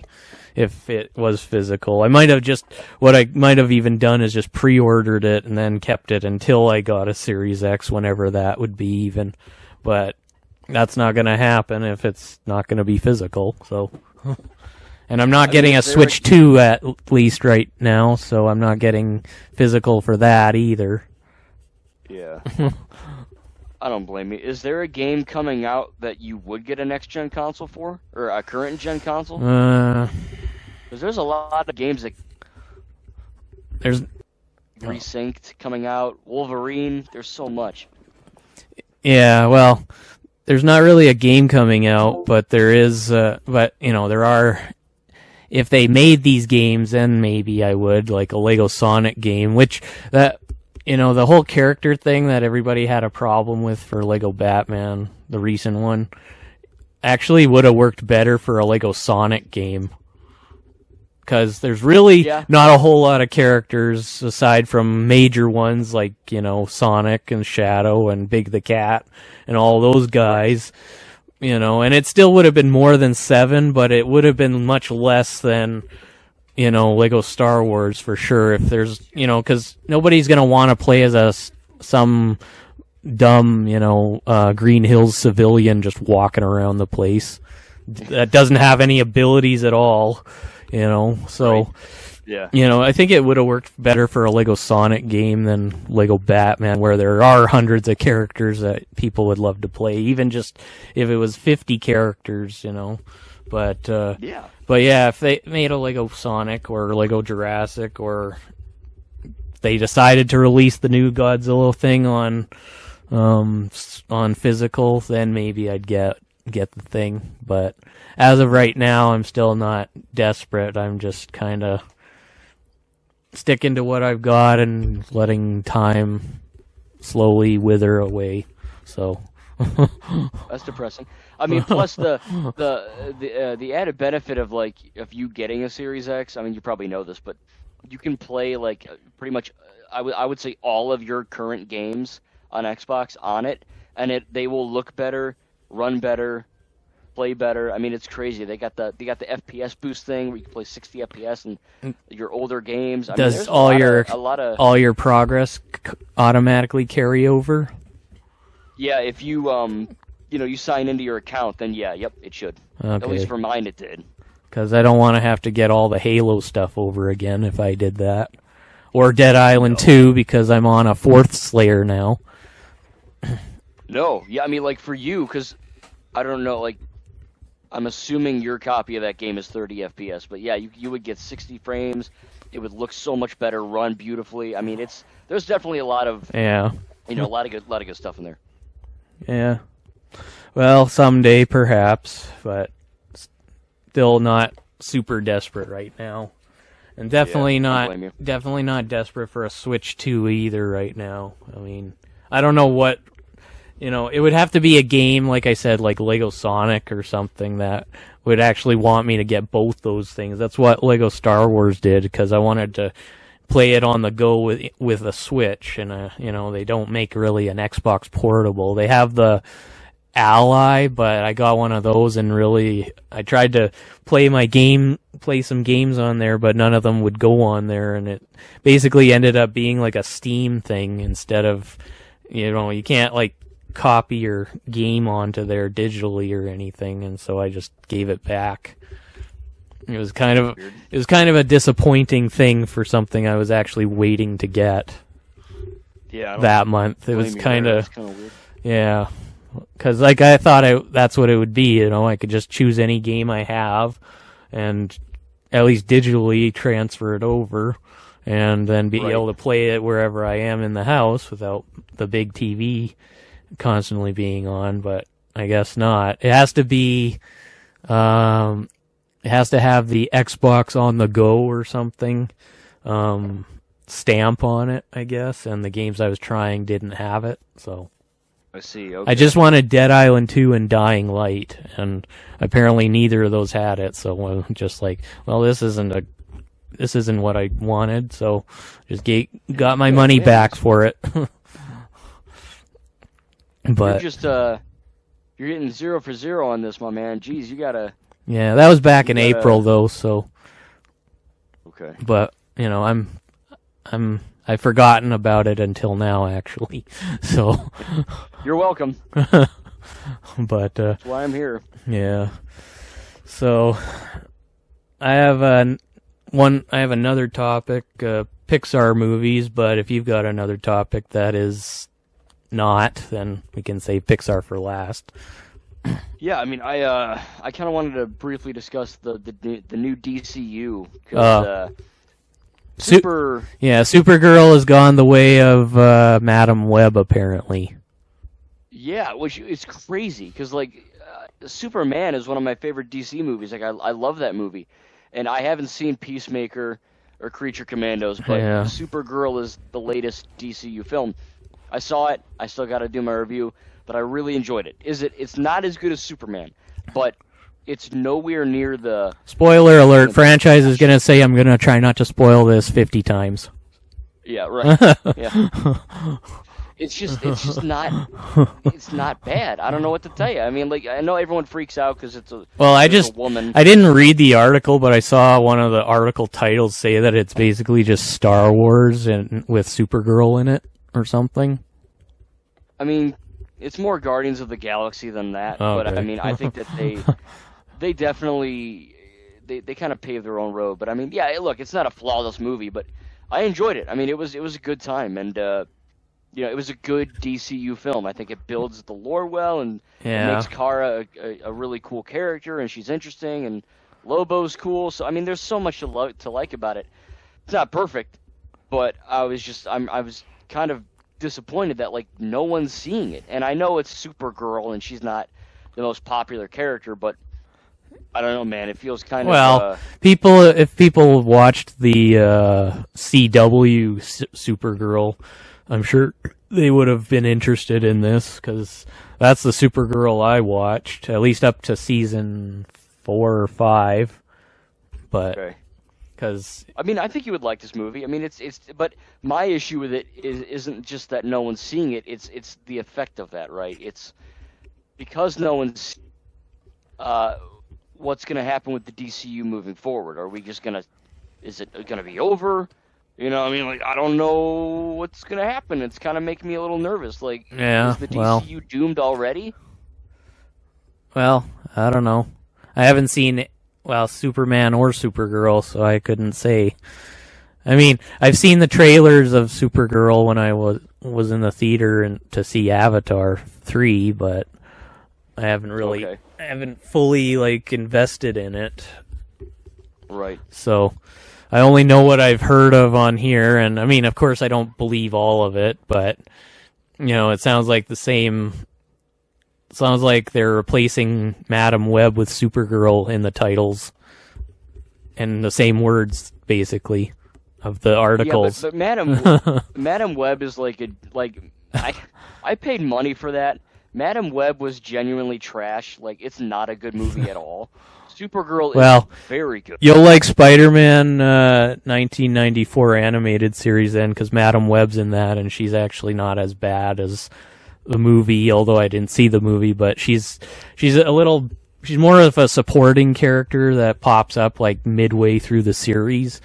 if it was physical. What I might have even done is just pre-ordered it and then kept it until I got a Series X, whenever that would be even. But that's not going to happen if it's not going to be physical. So, and I'm not getting a Switch 2 at least right now, so I'm not getting physical for that either. Yeah. I don't blame you. Is there a game coming out that you would get a next-gen console for? Or a current-gen console? Because there's a lot of games that... There's... Resynced coming out. Wolverine. There's so much. Yeah, well, there's not really a game coming out, but there is... but, there are... If they made these games, then maybe I would, like a Lego Sonic game, which... that. The whole character thing that everybody had a problem with for Lego Batman, the recent one, actually would have worked better for a Lego Sonic game. Because there's really not a whole lot of characters aside from major ones like, Sonic and Shadow and Big the Cat and all those guys. And it still would have been more than 7, but it would have been much less than... Lego Star Wars for sure. If there's, because nobody's gonna want to play as some dumb, Green Hills civilian just walking around the place that doesn't have any abilities at all, So, right. Yeah. I think it would have worked better for a Lego Sonic game than Lego Batman, where there are hundreds of characters that people would love to play, even just if it was 50 characters, But if they made a Lego Sonic or Lego Jurassic, or they decided to release the new Godzilla thing on physical, then maybe I'd get the thing. But as of right now, I'm still not desperate. I'm just kind of sticking to what I've got and letting time slowly wither away. So. That's depressing. I mean, plus the added benefit of you getting a Series X. I mean, you probably know this, but you can play pretty much. I would say all of your current games on Xbox on it, and they will look better, run better, play better. I mean, it's crazy. They got the FPS boost thing where you can play 60 FPS and your older games. Does all your progress automatically carry over? Yeah, if you you sign into your account, then it should. Okay. At least for mine, it did. Because I don't want to have to get all the Halo stuff over again if I did that, or Dead Island 2 because I'm on a 4th Slayer now. No, I mean, for you, because I don't know, I'm assuming your copy of that game is 30 FPS, but you would get 60 frames. It would look so much better, run beautifully. I mean, there's definitely a lot of a lot of good stuff in there. Yeah. Well, someday perhaps, but still not super desperate right now. And definitely not desperate for a Switch 2 either right now. I mean, I don't know what, it would have to be a game, like I said, like Lego Sonic or something that would actually want me to get both those things. That's what Lego Star Wars did, because I wanted to play it on the go with a Switch, and they don't make really an Xbox portable. They have the Ally, but I got one of those, and really I tried to play some games on there, but none of them would go on there, and it basically ended up being like a Steam thing instead of, you can't copy your game onto there digitally or anything, and so I just gave it back. It was kind of a disappointing thing for something I was actually waiting to get. Yeah. That month it was kind of weird. Yeah, because I thought that's what it would be. I could just choose any game I have, and at least digitally transfer it over, and then be able to play it wherever I am in the house without the big TV constantly being on. But I guess not. It has to be. It has to have the Xbox on the go or something stamp on it, I guess, and the games I was trying didn't have it, so I see. Okay. I just wanted Dead Island 2 and Dying Light, and apparently neither of those had it, so I'm just this isn't what I wanted, so just got my money back for it. But you're getting 0 for 0 on this, my man. Jeez, you gotta. Yeah, that was back in April though, so. Okay. But I've forgotten about it until now, actually. So. You're welcome. But that's why I'm here. Yeah. So I have another topic, Pixar movies. But if you've got another topic that is not, then we can save Pixar for last. Yeah, I mean, I kind of wanted to briefly discuss the new DCU. Supergirl has gone the way of Madam Web, apparently. Yeah, which is crazy, because, like, Superman is one of my favorite DC movies. Like, I love that movie. And I haven't seen Peacemaker or Creature Commandos, but Supergirl is the latest DCU film. I saw it. I still got to do my review, but I really enjoyed it. It's not as good as Superman, but it's nowhere near the... Spoiler alert, Franchise is going to say I'm going to try not to spoil this 50 times. Yeah, right. Yeah. It's just not bad. I don't know what to tell you. I mean, like, I know everyone freaks out because it's a woman. I didn't read the article, but I saw one of the article titles say that it's basically just Star Wars and with Supergirl in it or something. I mean, it's more Guardians of the Galaxy than that. Okay. But I mean, I think that they definitely they kind of paved their own road. But I mean, yeah, look, it's not a flawless movie, but I enjoyed it. I mean, it was a good time, and it was a good DCU film. I think it builds the lore well, and it makes Kara a really cool character, and she's interesting, and Lobo's cool. So I mean, there's so much to like about it. It's not perfect, but I was kind of disappointed that, like, no one's seeing it. And I know it's Supergirl, and she's not the most popular character, but I don't know, man. It feels kind of... if people have watched the CW Supergirl, I'm sure they would have been interested in this, because that's the Supergirl I watched, at least up to season 4 or 5. But... Okay. Because I mean, I think you would like this movie. I mean, but my issue with it isn't just that no one's seeing it. It's the effect of that, right? It's because no one's what's going to happen with the DCU moving forward. Are we just is it going to be over? You know, I mean, like, I don't know what's going to happen. It's kind of making me a little nervous. Like, is the DCU doomed already? Well, I don't know. I haven't seen Superman or Supergirl, so I couldn't say. I mean, I've seen the trailers of Supergirl when I was in the theater to see Avatar 3, but I haven't I haven't fully, like, invested in it. Right. So I only know what I've heard of on here, and I mean, of course, I don't believe all of it, but it sounds like the same. Sounds like they're replacing Madam Web with Supergirl in the titles, and the same words basically of the articles. Yeah, but Madam Web is I paid money for that. Madam Web was genuinely trash. Like, it's not a good movie at all. Supergirl is very good. You'll like Spider-Man 1994 animated series then, because Madam Web's in that, and she's actually not as bad as the movie, although I didn't see the movie, but she's more of a supporting character that pops up like midway through the series,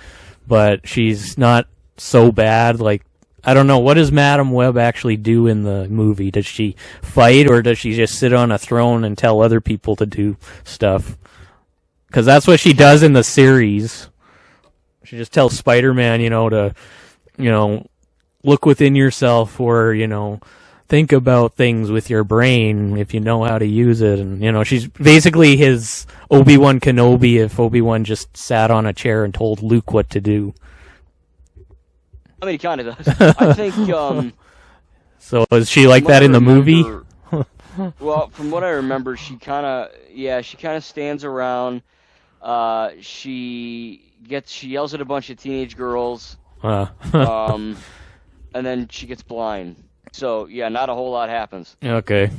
but she's not so bad. Like, I don't know, what does Madam Web actually do in the movie? Does she fight, or does she just sit on a throne and tell other people to do stuff? Because that's what she does in the series. She just tells Spider-Man, to look within yourself, or think about things with your brain if you know how to use it. And, she's basically his Obi-Wan Kenobi if Obi-Wan just sat on a chair and told Luke what to do. I mean, he kind of does. I think, So is she like that in the movie? Well, from what I remember, she kind of stands around. She yells at a bunch of teenage girls. And then she gets blind. So, yeah, not a whole lot happens. Okay.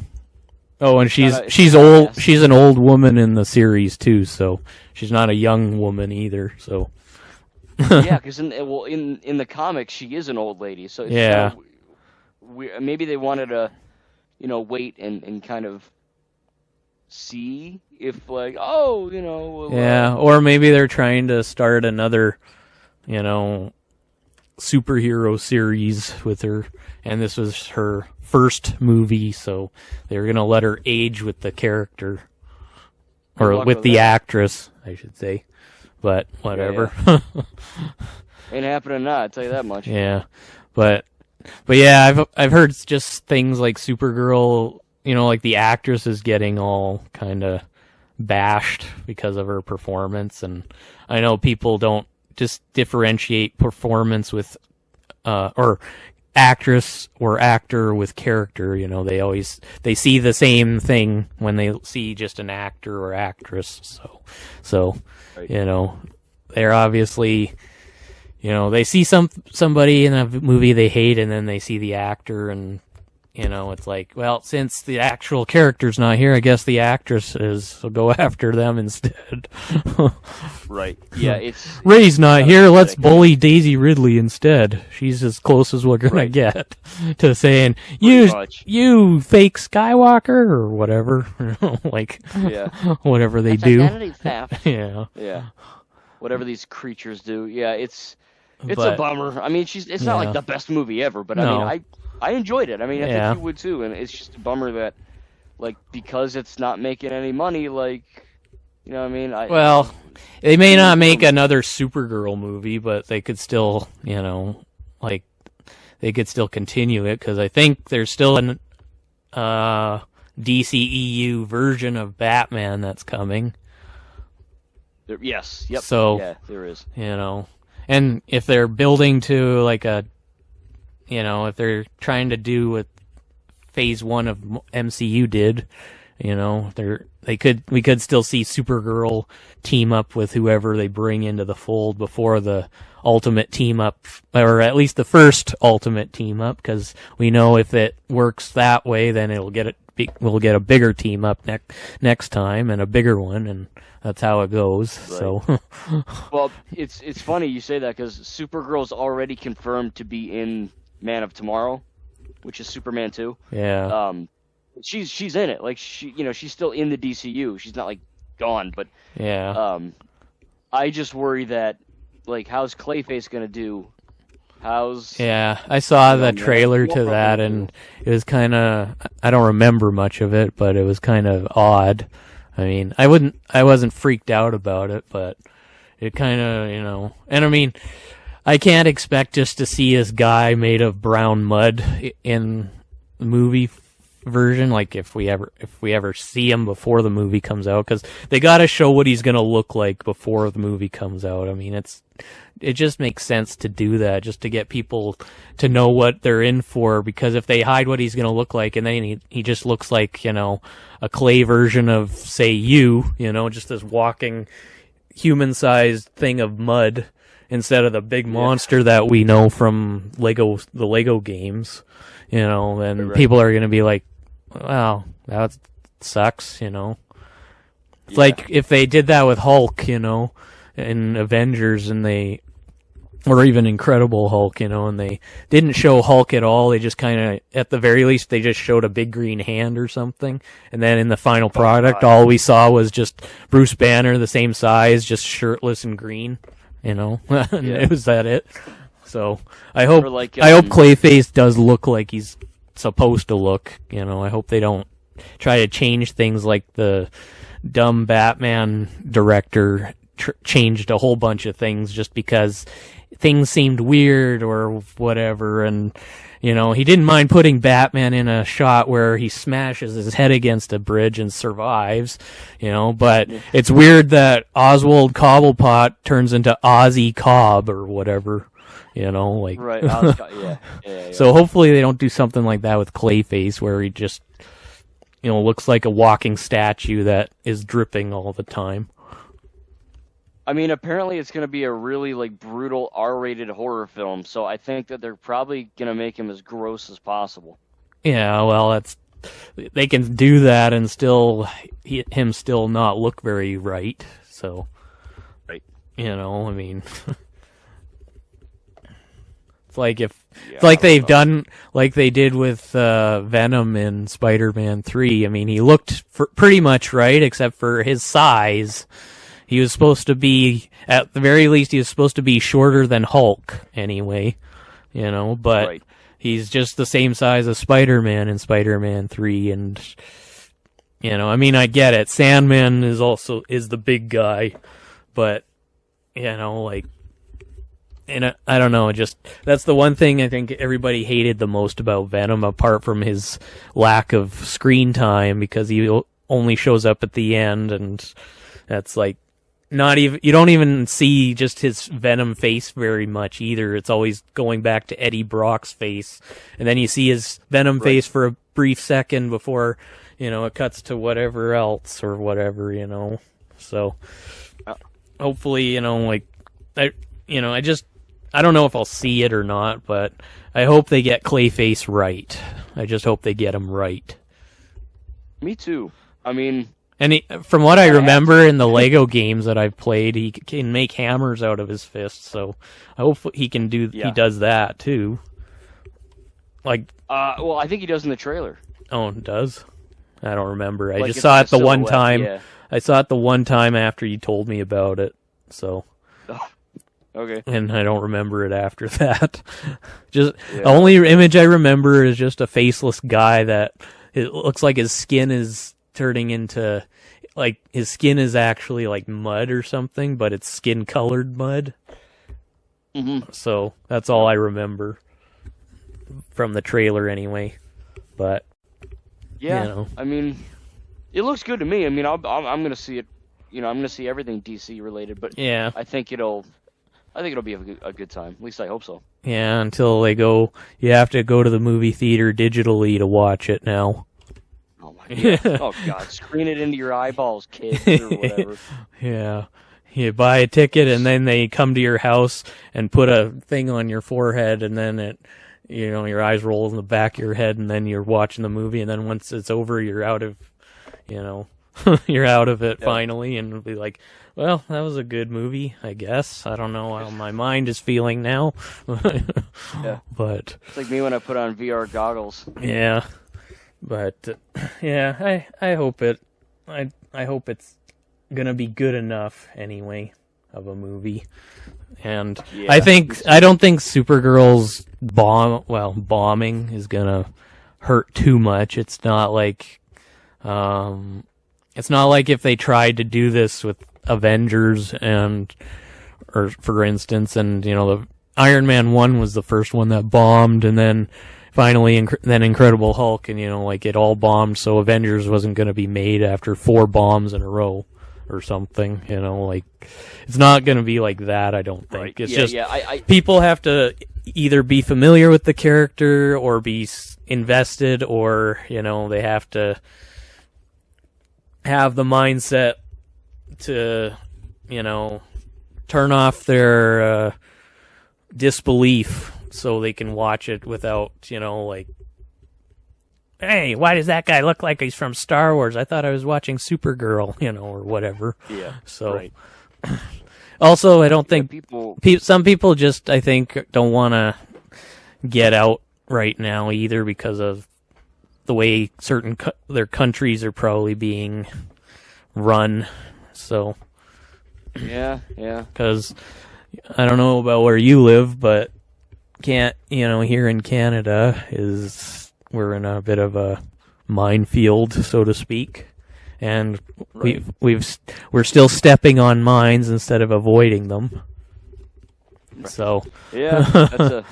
Oh, and she's old. She's an old woman in the series too, so she's not a young woman either. So. Yeah, because in the comics she is an old lady. So yeah. Maybe they wanted to, wait and kind of see if yeah, or maybe they're trying to start another, superhero series with her, and this was her first movie, so they were going to let her age with the character. Or with the actress, I should say. But whatever. Yeah. Ain't happening now, I'll tell you that much. Yeah. But yeah, I've heard just things like Supergirl, like the actress is getting all kind of bashed because of her performance, and I know people don't just differentiate performance with or actress or actor with character. They see the same thing when they see just an actor or actress. So right. They're obviously, they see somebody in a movie they hate, and then they see the actor, and it's like, well, since the actual character's not here, I guess the actress will go after them instead. Right. Yeah, Ray's not here, let's bully Daisy Ridley instead. She's as close as we're gonna get to saying, you fake Skywalker, or whatever. Whatever they do. Identity theft. Yeah. Whatever these creatures do. Yeah, it's a bummer. I mean, it's not like the best movie ever, but no. I mean, I enjoyed it. I mean, I think you would too, and it's just a bummer that, because it's not making any money, you know what I mean? Well, they may not make another Supergirl movie, but they could still, they could still continue it, because I think there's still an DCEU version of Batman that's coming. Yes, yep. So, yeah, there is. And if they're building to, if they're trying to do what Phase 1 of MCU did, we could still see Supergirl team up with whoever they bring into the fold before the ultimate team up, or at least the first ultimate team up, because we know if it works that way, then we'll get a bigger team up next time, and a bigger one, and that's how it goes. Right. So, well, it's funny you say that, because Supergirl's already confirmed to be in Man of Tomorrow, which is Superman 2. Yeah. She's in it. She's still in the DCU. She's not gone, but yeah. I just worry that how's Clayface gonna do? Yeah, I saw the trailer to that, and it was kind of, I don't remember much of it, but it was kind of odd. I mean, I wasn't freaked out about it, but it kind of, and I mean, I can't expect just to see this guy made of brown mud in the movie version, if we ever see him before the movie comes out, because they got to show what he's going to look like before the movie comes out. I mean, it just makes sense to do that, just to get people to know what they're in for, because if they hide what he's going to look like, and then he just looks like, a clay version of, say, just this walking human-sized thing of mud, instead of the big monster that we know from the Lego games, and people are going to be like, wow, that sucks, It's like if they did that with Hulk, in Avengers, or even Incredible Hulk, and they didn't show Hulk at all. They just kind of, at the very least, they just showed a big green hand or something. And then in the final product, all we saw was just Bruce Banner, the same size, just shirtless and green, It was it. So I hope Clayface does look like he's supposed to look. I hope they don't try to change things like the dumb Batman director changed a whole bunch of things just because things seemed weird or whatever. And he didn't mind putting Batman in a shot where he smashes his head against a bridge and survives, but it's weird that Oswald Cobblepot turns into Ozzy Cobb or whatever. Right. Yeah. So hopefully they don't do something like that with Clayface, where he just, looks like a walking statue that is dripping all the time. I mean, apparently it's going to be a really brutal R-rated horror film, so I think that they're probably going to make him as gross as possible. Yeah, well, they can do that and still him still not look very right. So, right. I mean. They've done like they did with Venom in Spider-Man 3. I mean, he looked pretty much right, except for his size. he was supposed to be, at the very least, he was supposed to be shorter than Hulk anyway, but right. He's just the same size as Spider-Man in Spider-Man 3, and, I get it. Sandman is the big guy, but, and I don't know, that's the one thing I think everybody hated the most about Venom, apart from his lack of screen time, because he only shows up at the end, and that's you don't even see just his Venom face very much either. It's always going back to Eddie Brock's face, and then you see his Venom face for a brief second before, it cuts to whatever else or whatever, So, hopefully, I don't know if I'll see it or not, but I hope they get Clayface right. I just hope they get him right. Me too. I mean... And from what I remember in the Lego games that I've played, he can make hammers out of his fists, so I hope he can he does that too. Well, I think he does in the trailer. Oh, it does? I don't remember. I just saw it the one time. Yeah. I saw it the one time after you told me about it, so. Okay. And I don't remember it after that. The only image I remember is just a faceless guy that it looks like his skin is turning into, his skin is actually like mud or something, but it's skin-colored mud. Mm-hmm. So that's all I remember from the trailer anyway. But, I mean, it looks good to me. I mean, I'm going to see it, I'm going to see everything DC related, but yeah. I think it'll be a good time. At least I hope so. Yeah, until you have to go to the movie theater digitally to watch it now. Oh my God. Oh God, screen it into your eyeballs, kids, or whatever. Yeah. You buy a ticket and then they come to your house and put a thing on your forehead, and then your eyes roll in the back of your head, and then you're watching the movie, and then once it's over, you're out of, you're out of it finally, and it'll be like, well, that was a good movie, I guess. I don't know how my mind is feeling now. Yeah. But it's like me when I put on VR goggles. Yeah. But I hope I hope it's gonna be good enough anyway of a movie. And I don't think Supergirl's bombing is gonna hurt too much. It's not like if they tried to do this with Avengers or for instance, and the Iron Man 1 was the first one that bombed, and then finally then Incredible Hulk, and it all bombed, so Avengers wasn't going to be made after 4 bombs in a row or something. It's not going to be like that, I don't think. Right. It's people have to either be familiar with the character or be invested, or they have to have the mindset to turn off their disbelief so they can watch it without hey, why does that guy look like he's from Star Wars? I thought I was watching Supergirl, or whatever. Yeah. So right. Also, I don't think some people just, I think, don't want to get out right now either, because of the way their countries are probably being run. So yeah. Because I don't know about where you live, but here in Canada we're in a bit of a minefield, so to speak, and right. we're still stepping on mines instead of avoiding them. Right. So yeah, that's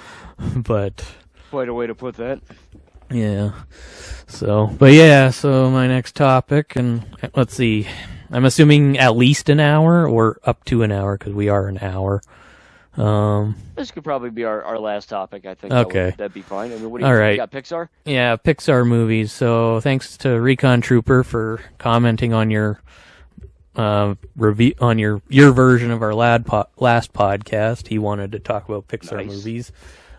but quite a way to put that. Yeah. So my next topic, and let's see, I'm assuming at least an hour or up to an hour, because we are an hour. This could probably be our last topic, I think. Okay. That'd be fine. I mean, what do you All think? right. You got Pixar? Yeah, Pixar movies. So thanks to Recon Trooper for commenting on your review on your version of our last podcast. He wanted to talk about Pixar movies.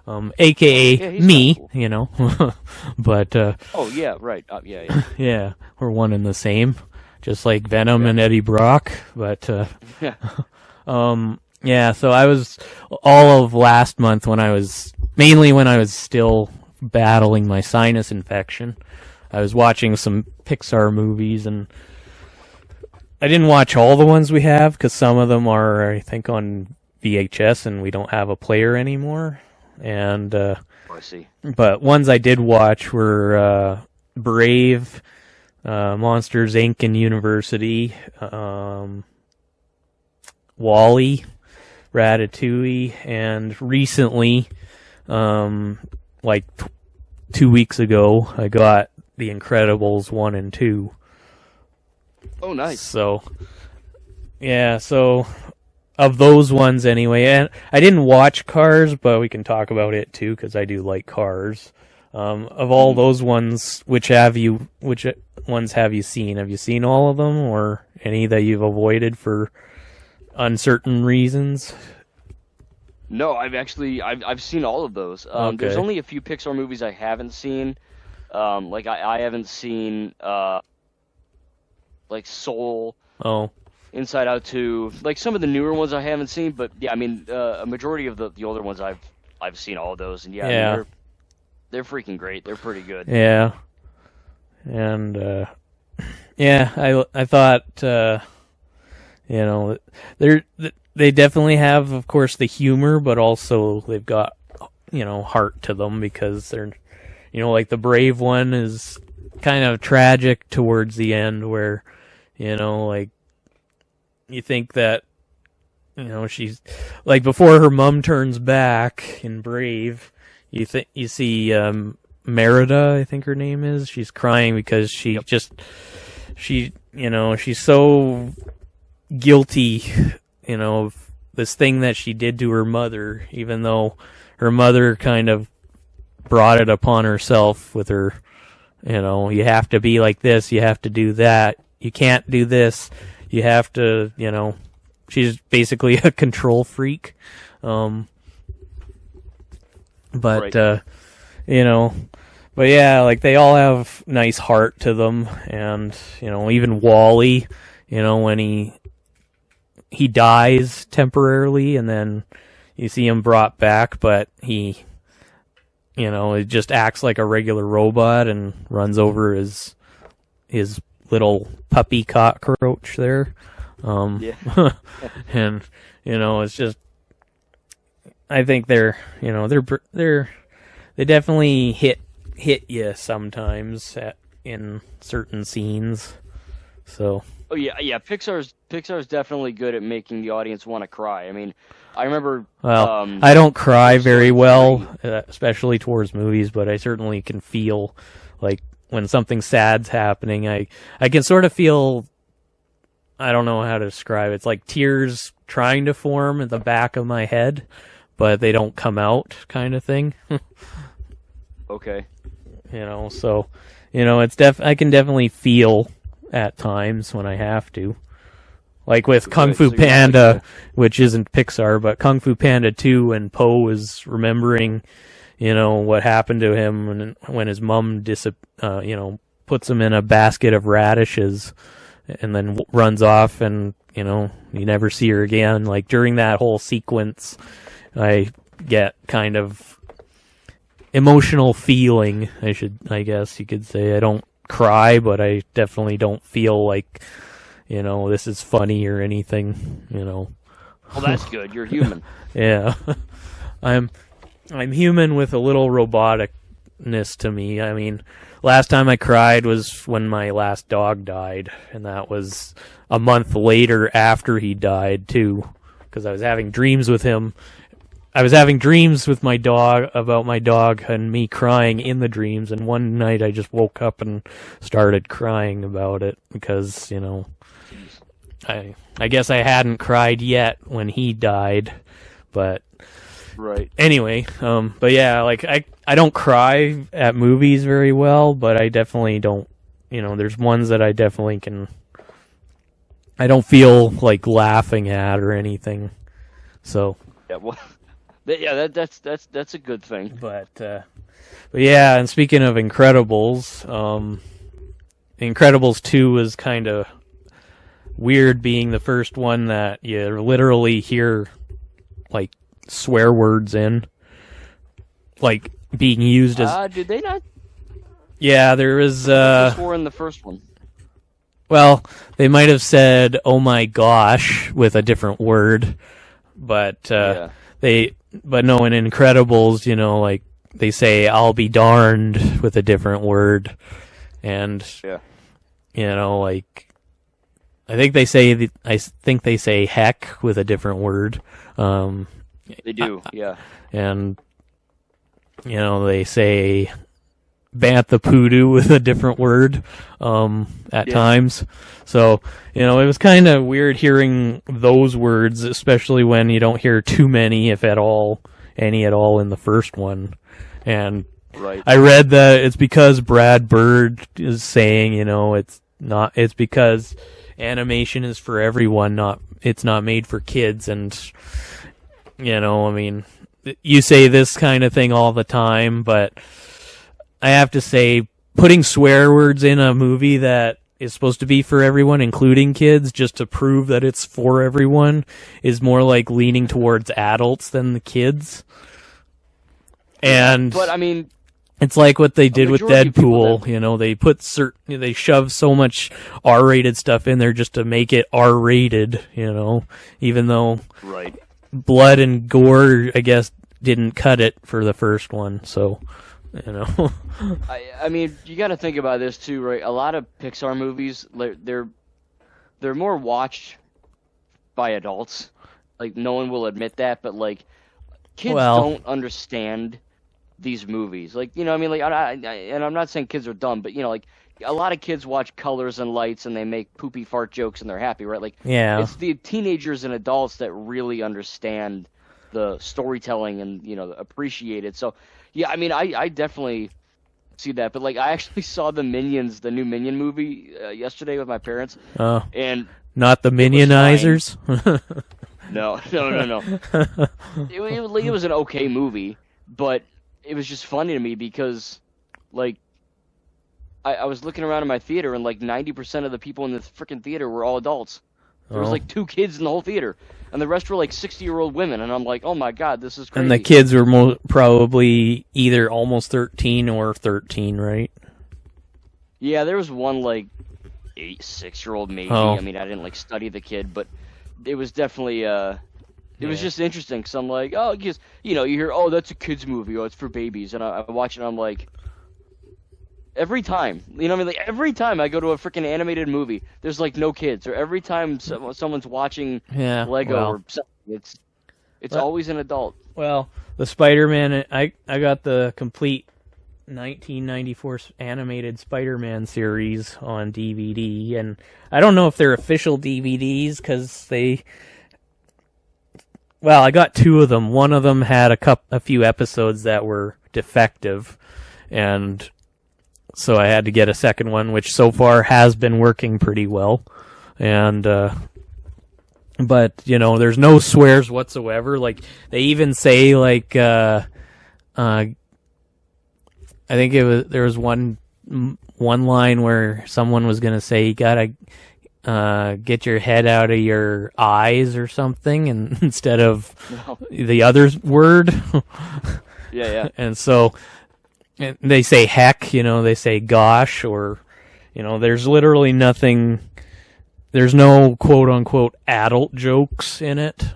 AKA me, cool. But oh yeah, right. Yeah. Yeah, we're one and the same, just like Venom and Eddie Brock. But yeah, so I was all of last month when I was still battling my sinus infection. I was watching some Pixar movies, and I didn't watch all the ones we have because some of them are, I think, on VHS and we don't have a player anymore. And I see. But ones I did watch were Brave, Monsters Inc. and University, Wall-E, Ratatouille, and recently, 2 weeks ago, I got The Incredibles 1 and 2. Oh, nice. So, yeah, of those ones anyway, and I didn't watch Cars, but we can talk about it too, because I do like Cars. Of all those ones, which ones have you seen? Have you seen all of them, or any that you've avoided for uncertain reasons? No, I've seen all of those. Okay. There's only a few Pixar movies I haven't seen. I haven't seen Soul. Oh. Inside Out 2. Like some of the newer ones I haven't seen, but yeah, I mean a majority of the older ones I've seen all of those, and yeah. I mean, they're freaking great. They're pretty good. Yeah. And I thought they definitely have, of course, the humor, but also they've got heart to them, because they're like the Brave one is kind of tragic towards the end, where like you think that she's like, before her mom turns back in Brave, you see Merida, I think her name is, she's crying because she's so guilty of this thing that she did to her mother, even though her mother kind of brought it upon herself with her, you have to be like this, you have to do that, you can't do this, you have to, she's basically a control freak. But yeah, like they all have nice heart to them, and even Wall-E, when he dies temporarily, and then you see him brought back, but he it just acts like a regular robot and runs over his little puppy cockroach there. Yeah. And it's just, I think they definitely hit you sometimes in certain scenes. So. Oh yeah. Pixar's definitely good at making the audience want to cry. I mean, I remember. Well, I don't cry very well, especially towards movies, but I certainly can feel like when something sad's happening. I can sort of feel. I don't know how to describe it. It's like tears trying to form at the back of my head, but they don't come out, kind of thing. Okay. So, it's I can definitely feel at times when I have to. Like with Kung Fu Panda, which isn't Pixar, but Kung Fu Panda 2, when Po is remembering, what happened to him when his mom puts him in a basket of radishes, and then runs off, and you never see her again. Like during that whole sequence, I get kind of emotional feeling. I guess you could say. I don't cry, but I definitely don't feel like this is funny or anything. Well, that's good. You're human. Yeah, I'm human with a little roboticness to me. I mean, last time I cried was when my last dog died, and that was a month later after he died too, because I was having dreams with him. I was having dreams with my dog about my dog and me crying in the dreams, and one night I just woke up and started crying about it because, I guess I hadn't cried yet when he died, but right. Anyway, but yeah, like I don't cry at movies very well, but I definitely don't, there's ones that I definitely can, I don't feel like laughing at or anything. So yeah, well, yeah, that's a good thing. But yeah, and speaking of Incredibles, Incredibles 2 was kind of weird, being the first one that you literally hear like swear words in, like being used as. Did they not? Yeah, there was. Swore in the first one. Well, they might have said "oh my gosh" with a different word, but no, in Incredibles, like they say "I'll be darned" with a different word, and like I think they say "heck" with a different word. They do, yeah, and they say "bantha poodoo" with a different word at times. So, it was kind of weird hearing those words, especially when you don't hear too many, if at all, any at all in the first one. And I read that it's because Brad Bird is saying, it's because animation is for everyone, it's not made for kids. And, you say this kind of thing all the time, but I have to say, putting swear words in a movie that is supposed to be for everyone, including kids, just to prove that it's for everyone, is more like leaning towards adults than the kids. And but I mean, it's like what they did with Deadpool. They shove so much R-rated stuff in there just to make it R-rated. Even though blood and gore, I guess, didn't cut it for the first one. So. I mean, you got to think about this too, right? A lot of Pixar movies, they're more watched by adults. Like, no one will admit that, but like, kids don't understand these movies. Like, and I'm not saying kids are dumb, but like, a lot of kids watch Colors and Lights and they make poopy fart jokes and they're happy, right? Like, it's the teenagers and adults that really understand the storytelling and appreciate it. So. Yeah, I mean, I definitely see that, but like I actually saw the new Minion movie yesterday with my parents. Oh, and not the Minionizers. No. It was an okay movie, but it was just funny to me because, like, I was looking around in my theater and like 90% of the people in the freaking theater were all adults. There was like 2 kids in the whole theater, and the rest were like 60-year-old women, and I'm like, oh my god, this is crazy. And the kids were probably either almost 13 or 13, right? Yeah, there was one like 6-year-old maybe. I mean, I didn't like study the kid, but it was definitely it was just interesting because I'm like, oh, because you hear, oh, that's a kids movie, oh, it's for babies, and I watch it, and I'm like. Every time, like every time I go to a freaking animated movie, there's like no kids. Or every time someone's watching Lego or something, it's always an adult. Well, the Spider-Man, I got the complete 1994 animated Spider-Man series on DVD, and I don't know if they're official DVDs because I got 2 of them. One of them had a few episodes that were defective, and so I had to get a second one, which so far has been working pretty well. And, but, there's no swears whatsoever. Like, they even say, like, I think there was one line where someone was going to say, you gotta, get your head out of your eyes or something, and instead of the other word. Yeah. And so, and they say heck, they say gosh, or, there's literally nothing, there's no quote-unquote adult jokes in it.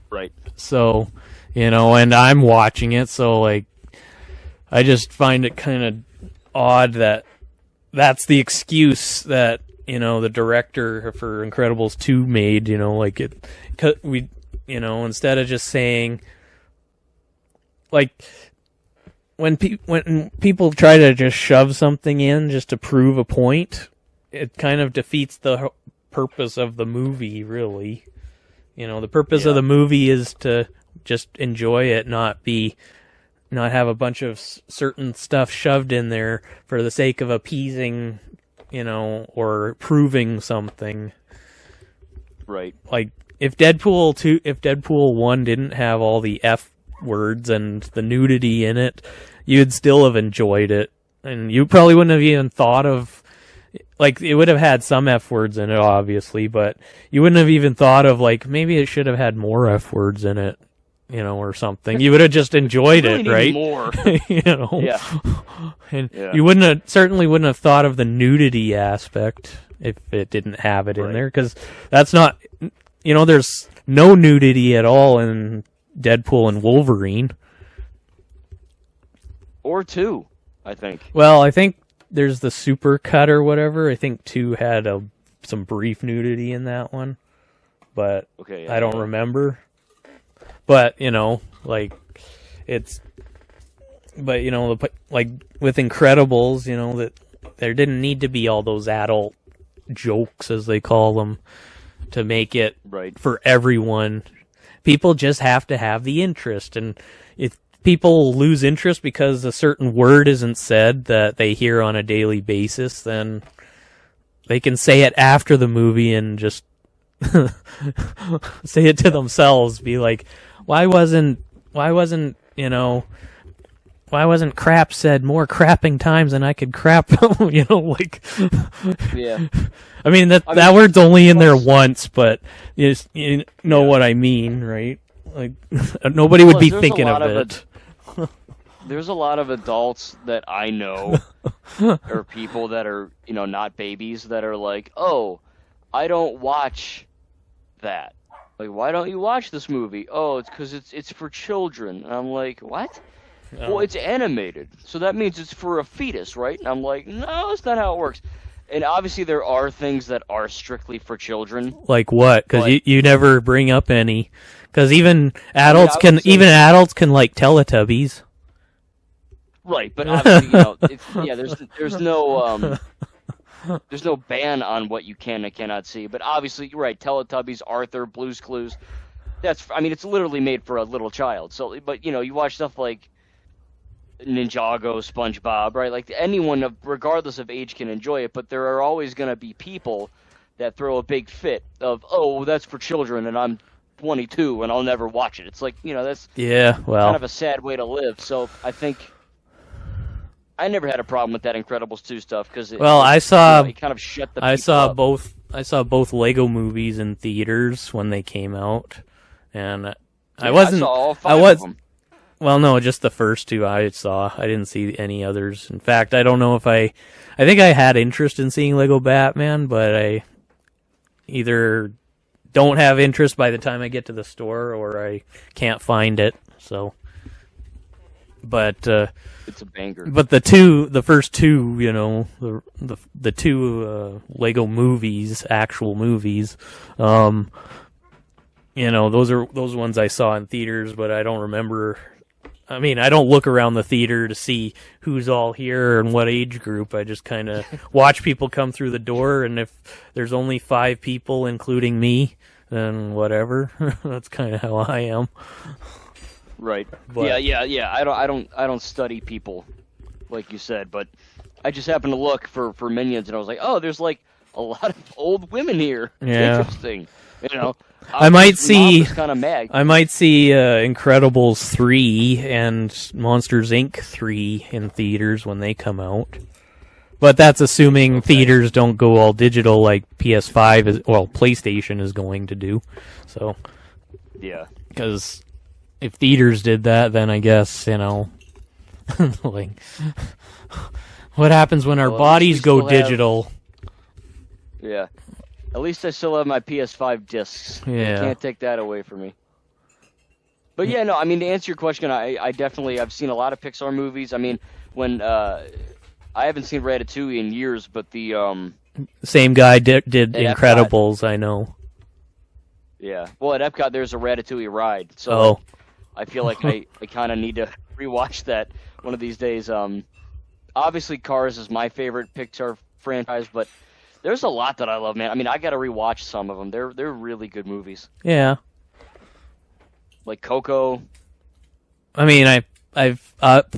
Right. So, and I'm watching it, so, like, I just find it kind of odd that that's the excuse that, the director for Incredibles 2 made, like, instead of just saying, like... When people try to just shove something in just to prove a point, it kind of defeats the purpose of the movie, really. The purpose of the movie is to just enjoy it, not have a bunch of certain stuff shoved in there for the sake of appeasing, or proving something. Right. Like, if Deadpool 1 didn't have all the F words and the nudity in it, you'd still have enjoyed it, and you probably wouldn't have even thought of, like, it would have had some F words in it, obviously, but you wouldn't have even thought of, like, maybe it should have had more F words in it, or something. You would have just enjoyed really it, right? More. Yeah. And you certainly wouldn't have thought of the nudity aspect. if it didn't have it in there, because that's not, there's no nudity at all in Deadpool and Wolverine. Or 2, I think. Well, I think there's the super cut or whatever. I think 2 had some brief nudity in that one, but I don't remember. But it's. But like with Incredibles, that there didn't need to be all those adult jokes, as they call them, to make it for everyone. People just have to have the interest, and if people lose interest because a certain word isn't said that they hear on a daily basis, then they can say it after the movie and just say it to themselves. Be like, why wasn't crap said more crapping times than I could crap? Yeah. I mean that word's only in there once, but you know what I mean, right? Like nobody would be thinking of it. There's a lot of adults that I know, or people that are not babies, that are like, oh, I don't watch that. Like, why don't you watch this movie? Oh, it's because it's for children. And I'm like, what? Oh. Well, it's animated, so that means it's for a fetus, right? And I'm like, no, that's not how it works. And obviously there are things that are strictly for children. Like what? Because you never bring up any. Because even adults can like Teletubbies. Right, but obviously, there's no ban on what you can and cannot see. But obviously, you're right. Teletubbies, Arthur, Blue's Clues. It's literally made for a little child. So, but you watch stuff like Ninjago, SpongeBob, right? Like anyone, regardless of age, can enjoy it. But there are always going to be people that throw a big fit of, oh, that's for children, and I'm 22 and I'll never watch it. It's like that's kind of a sad way to live. So I think I never had a problem with that Incredibles 2 stuff because it kind of shut the. I saw both Lego movies in theaters when they came out, and I wasn't. I saw all 5 of them. Well, no, just the first 2 I saw. I didn't see any others. In fact, I don't know if I think I had interest in seeing Lego Batman, but I either don't have interest by the time I get to the store, or I can't find it. So, but it's a banger. But the first 2, the 2 Lego movies, actual movies, those are those ones I saw in theaters, but I don't remember. I mean, I don't look around the theater to see who's all here and what age group. I just kind of watch people come through the door, and if there's only 5 people, including me, then whatever. That's kind of how I am. Right. But, yeah. I don't study people, like you said, but I just happened to look for Minions, and I was like, oh, there's like a lot of old women here. Yeah. Interesting. I might see Incredibles 3 and Monsters Inc. 3 in theaters when they come out. But that's assuming theaters don't go all digital like PlayStation is going to do. So yeah. Because if theaters did that, then I guess, like, what happens when our bodies go digital? Yeah. At least I still have my PS5 discs. Yeah. You can't take that away from me. But yeah, no, I mean, to answer your question, I've seen a lot of Pixar movies. I mean, when I haven't seen Ratatouille in years, but the same guy did Incredibles, I know. Yeah. Well, at Epcot there's a Ratatouille ride, so I feel like I kind of need to rewatch that one of these days. Obviously Cars is my favorite Pixar franchise, but there's a lot that I love, man. I mean, I got to rewatch some of them. They're really good movies. Yeah. Like Coco. I mean, I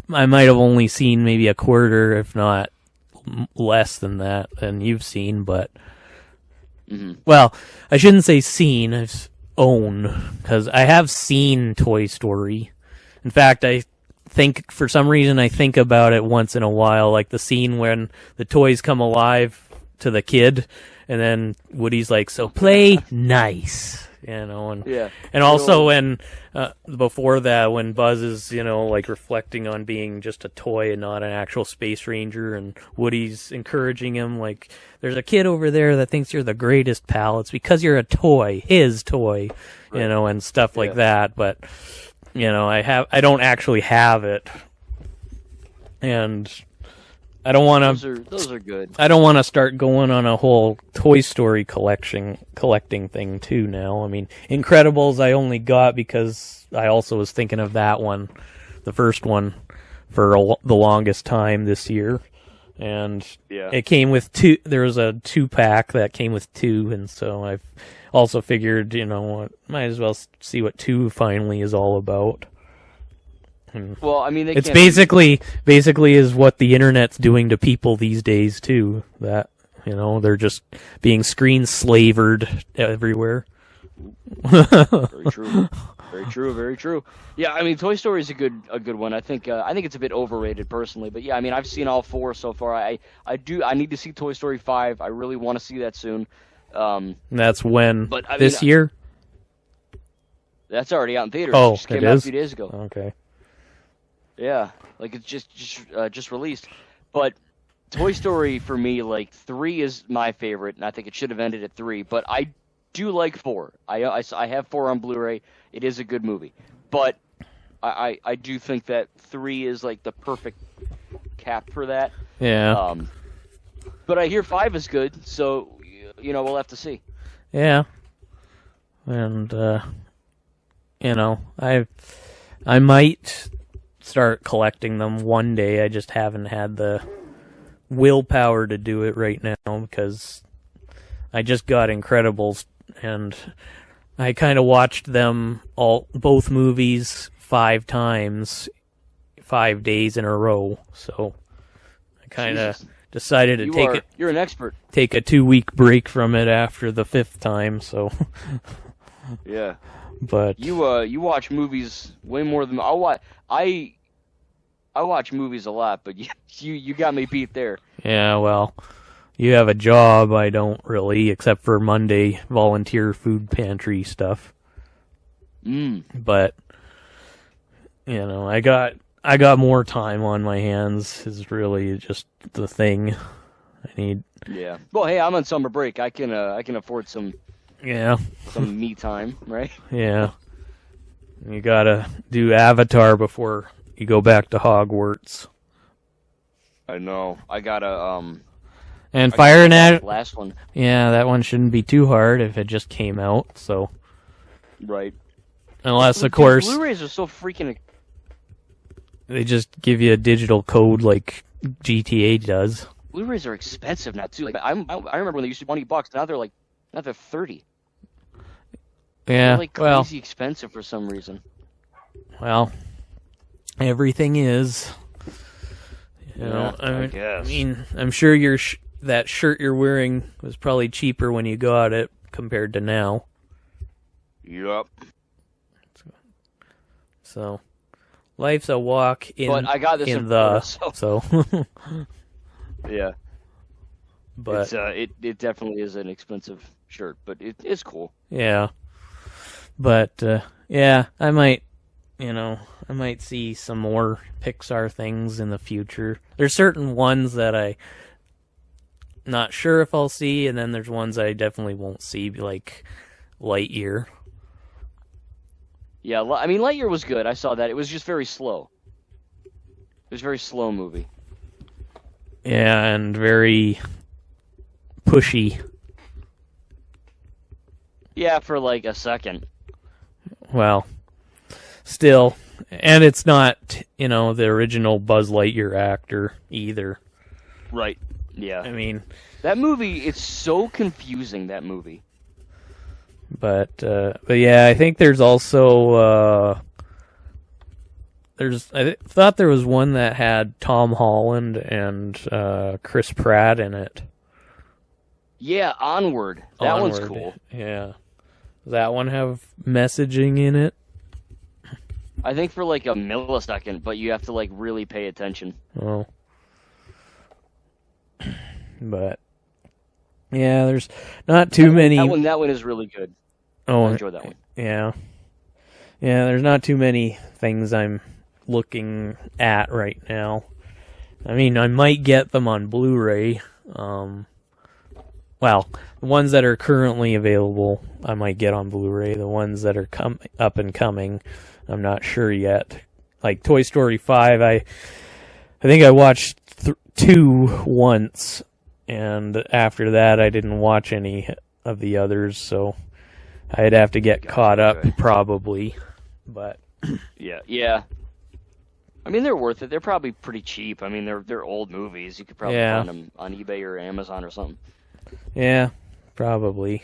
might have only seen maybe a quarter, if not less than that, than you've seen. But well, I shouldn't say seen. I've own, because I have seen Toy Story. In fact, I think for some reason I think about it once in a while, like the scene when the toys come alive to the kid, and then Woody's like, "So play nice," And also when before that, when Buzz is like reflecting on being just a toy and not an actual space ranger, and Woody's encouraging him like, there's a kid over there that thinks you're the greatest, pal. It's because you're a toy, his toy, right. And stuff like that. But I don't actually have it, and I don't want to. Those are good. I don't want to start going on a whole Toy Story collecting thing too. Now, I mean, Incredibles I only got because I also was thinking of that one, the first one, for the longest time this year, and it came with two. There was a 2-pack that came with 2, and so I've also figured, might as well see what 2 finally is all about. Well, I mean, it's basically is what the internet's doing to people these days too. That they're just being screen slavered everywhere. Very true. Very true. Very true. Yeah, I mean, Toy Story is a good one. I think it's a bit overrated personally, but yeah, I mean, I've seen all 4 so far. I need to see Toy Story 5. I really want to see that soon. That's when this year. That's already out in theaters. Oh, it just came out a few days ago. Okay. Yeah, like it's just released. But Toy Story for me, like 3 is my favorite, and I think it should have ended at 3. But I do like 4. I have 4 on Blu-ray. It is a good movie, but I do think that 3 is like the perfect cap for that. Yeah. But I hear 5 is good, so we'll have to see. Yeah. And I might start collecting them one day. I just haven't had the willpower to do it right now because I just got Incredibles and I kind of watched them both movies 5 times, 5 days in a row. So I kind of decided to You're an expert. Take a 2-week break from it after the 5th time. So yeah. But you watch movies way more than I watch movies a lot, but you got me beat there. Yeah, well, you have a job. I don't really, except for Monday volunteer food pantry stuff. But I got more time on my hands. Is really just the thing I need. Yeah. Well, hey, I'm on summer break. I can afford some. Yeah. Some me time, right? Yeah. You gotta do Avatar before you go back to Hogwarts. I know. I gotta, And Fire and last one. Yeah, that one shouldn't be too hard if it just came out, so. Right. Unless, of course. Blu-rays are so freaking. They just give you a digital code like GTA does. Blu-rays are expensive now, too. Like, I remember when they used to be $20. Now they're 30. Yeah, they're like crazy expensive for some reason. Well, everything is. I guess. I mean, I'm sure that shirt you're wearing was probably cheaper when you got it compared to now. Yup. So, life's a walk in. But I got this in so. Yeah. But it definitely is an expensive shirt, but it is cool. Yeah. But yeah, I might see some more Pixar things in the future. There's certain ones that I'm not sure if I'll see, and then there's ones I definitely won't see, like Lightyear. Yeah, I mean, Lightyear was good. I saw that. It was just very slow. It was a very slow movie. Yeah, and very pushy. Yeah, for like a second. Well, still, and it's not, the original Buzz Lightyear actor either. Right. Yeah. I mean, that movie, it's so confusing, that movie. But yeah, I think there's also I thought there was one that had Tom Holland and Chris Pratt in it. Yeah, Onward. That one's cool. Yeah. Does that one have messaging in it? I think for like a millisecond, but you have to like really pay attention. Oh. But yeah, there's not too many. That one is really good. Oh, I enjoyed that one. Yeah. Yeah, there's not too many things I'm looking at right now. I mean, I might get them on Blu-ray. Well, the ones that are currently available, I might get on Blu-ray. The ones that are up and coming, I'm not sure yet. Like Toy Story 5, I think I watched 2 once, and after that I didn't watch any of the others, so I'd have to get caught up probably. But yeah. I mean, they're worth it. They're probably pretty cheap. I mean, they're old movies. You could probably find them on eBay or Amazon or something. Yeah, probably.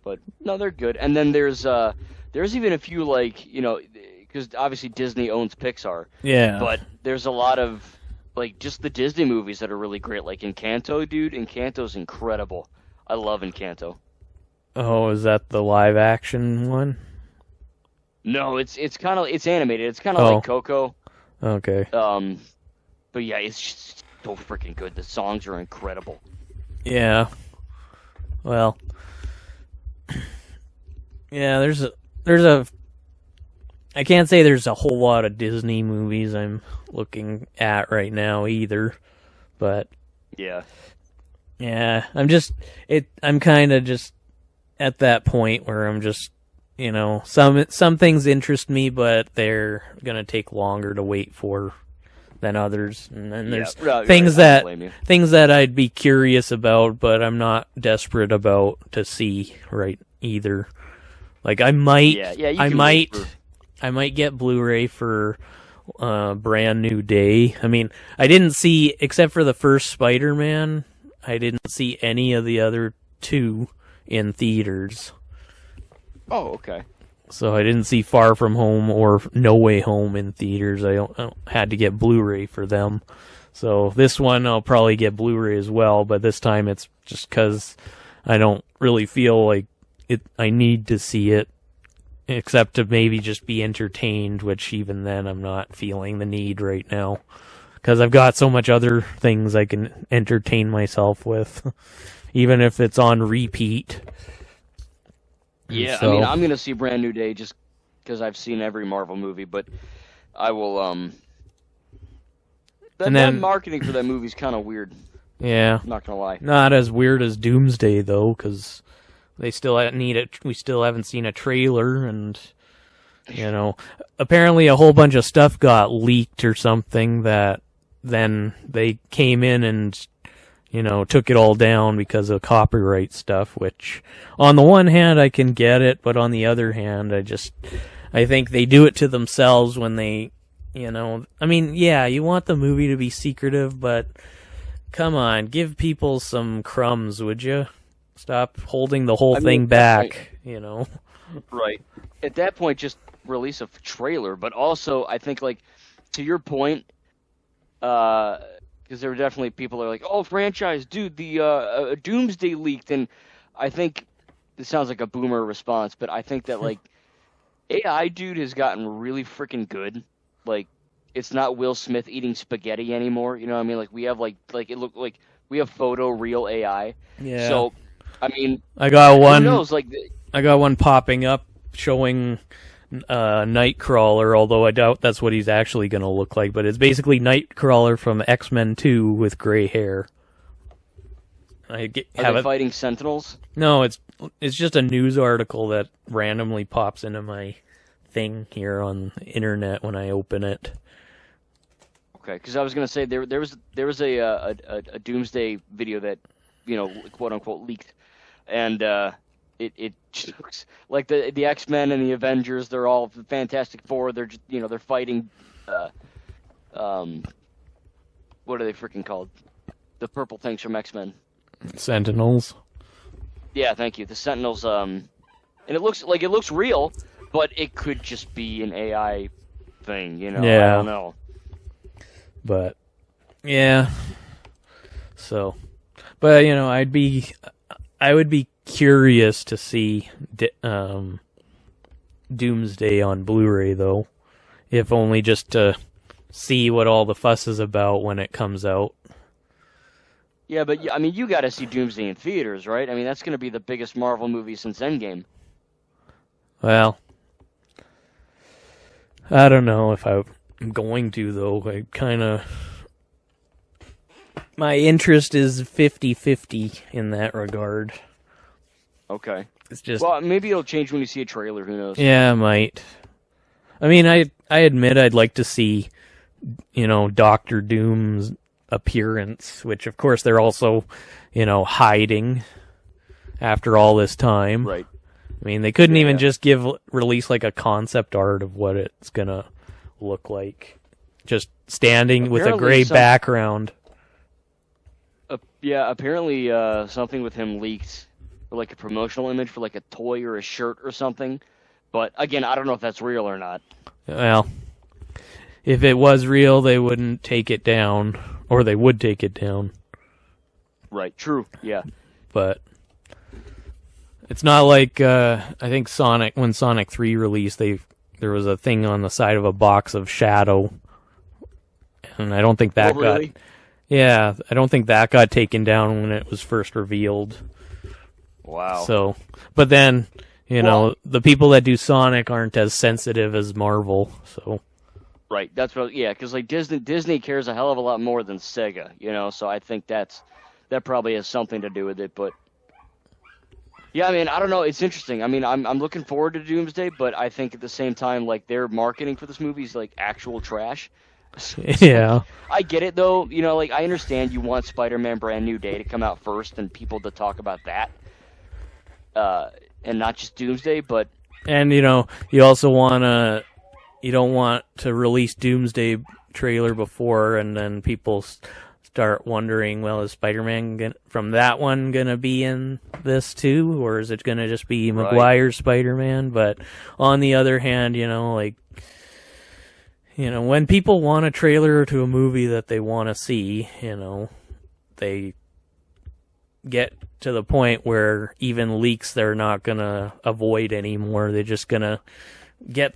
But no, they're good. And then there's even a few, like, you know, because obviously Disney owns Pixar. Yeah. But there's a lot of, like, just the Disney movies that are really great. Like Encanto, dude. Encanto's incredible. I love Encanto. Oh, is that the live action one? No, it's animated. It's kind of like Coco. Okay. But yeah, it's just so freaking good. The songs are incredible. Yeah. Well. Yeah, there's a. I can't say there's a whole lot of Disney movies I'm looking at right now either, but yeah, I'm kind of just at that point where I'm just, you know, some things interest me, but they're gonna take longer to wait for than others, and then there's things that I'd be curious about, but I'm not desperate about to see right either. Like I might get Blu-ray for Brand New Day. I mean, I didn't see, except for the first Spider-Man, I didn't see any of the other 2 in theaters. Oh, okay. So I didn't see Far From Home or No Way Home in theaters. I had to get Blu-ray for them. So this one I'll probably get Blu-ray as well, but this time it's just because I don't really feel like I need to see it, except to maybe just be entertained, which even then I'm not feeling the need right now, because I've got so much other things I can entertain myself with, even if it's on repeat. Yeah, so, I mean, I'm going to see Brand New Day just because I've seen every Marvel movie, but I will, that marketing for that movie's kind of weird. Yeah. I'm not going to lie. Not as weird as Doomsday, though, because they still need it. We still haven't seen a trailer, and, you know, apparently a whole bunch of stuff got leaked or something that then they came in and, you know, took it all down because of copyright stuff, which on the one hand I can get it, but on the other hand I think they do it to themselves when they, you know, I mean, yeah, you want the movie to be secretive, but come on, give people some crumbs, would you? Stop holding the whole thing back, you know? Right. At that point, just release a trailer, but also, I think, like, to your point, because there were definitely people that are like, oh, franchise, dude, the Doomsday leaked, and I think, this sounds like a boomer response, but I think that, like, AI, dude, has gotten really freaking good. Like, it's not Will Smith eating spaghetti anymore, you know what I mean? Like, we have, like it looked like, we have photo real AI. Yeah. So, I mean, I got one. Who knows? Like, I got one popping up showing Nightcrawler, although I doubt that's what he's actually going to look like. But it's basically Nightcrawler from X-Men 2 with gray hair. Are they fighting Sentinels? No, it's just a news article that randomly pops into my thing here on the internet when I open it. Okay, because I was going to say there was a Doomsday video that, you know, quote unquote leaked, and it just looks like the X-Men and the Avengers. They're all Fantastic Four. They're just, you know, they're fighting. What are they freaking called? The purple things from X-Men. Sentinels. Yeah, thank you. The Sentinels. And it looks real, but it could just be an AI thing. You know, yeah. I don't know. But yeah, so, but you know, I would be curious to see Doomsday on Blu-ray, though, if only just to see what all the fuss is about when it comes out. Yeah, but I mean, you got to see Doomsday in theaters, right? I mean, that's going to be the biggest Marvel movie since Endgame. Well, I don't know if I'm going to, though. My interest is 50-50 in that regard. Okay. It's just... Well, maybe it'll change when you see a trailer, who knows? Yeah, it might. I mean, I admit I'd like to see, Doctor Doom's appearance, which, of course, they're also, hiding after all this time. Right. I mean, they couldn't even just release like a concept art of what it's gonna look like. Just standing with a gray background. Apparently something with him leaked, or like a promotional image for like a toy or a shirt or something. But again, I don't know if that's real or not. Well, if it was real, they wouldn't take it down, or they would take it down. Right. True. Yeah. But it's not like I think when Sonic 3 released, there was a thing on the side of a box of Shadow, and I don't think that really? I don't think that got taken down when it was first revealed. Wow. So, but then the people that do Sonic aren't as sensitive as Marvel, so. Right. That's what. Yeah, because like Disney cares a hell of a lot more than Sega, So I think that probably has something to do with it, but. Yeah, I mean, I don't know. It's interesting. I mean, I'm looking forward to Doomsday, but I think at the same time, like, their marketing for this movie is, like, actual trash. Yeah. I get it, though. Like, I understand you want Spider-Man Brand New Day to come out first and people to talk about that. And not just Doomsday, but... And, you also you don't want to release Doomsday trailer before, and then people start wondering, well, is Spider-Man from that one going to be in this too? Or is it going to just be Maguire's Spider-Man? But on the other hand, when people want a trailer to a movie that they want to see, they get to the point where even leaks they're not going to avoid anymore. They're just going to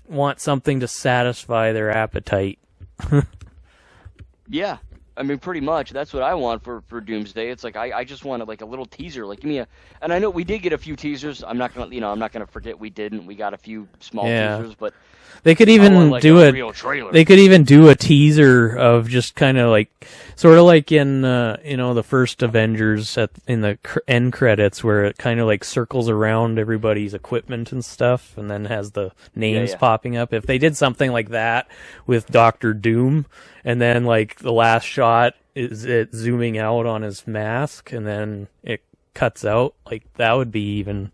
want something to satisfy their appetite. Yeah. I mean, pretty much. That's what I want for Doomsday. It's like I just wanted like a little teaser, like give me and I know we did get a few teasers. I'm not gonna forget we didn't. We got a few small teasers, but they could even do a real trailer. They could even do a teaser of just kind of like, sort of like in the first Avengers in the end credits, where it kind of like circles around everybody's equipment and stuff, and then has the names popping up. If they did something like that with Doctor Doom, and then like the last shot is it zooming out on his mask, and then it cuts out, like that would be even.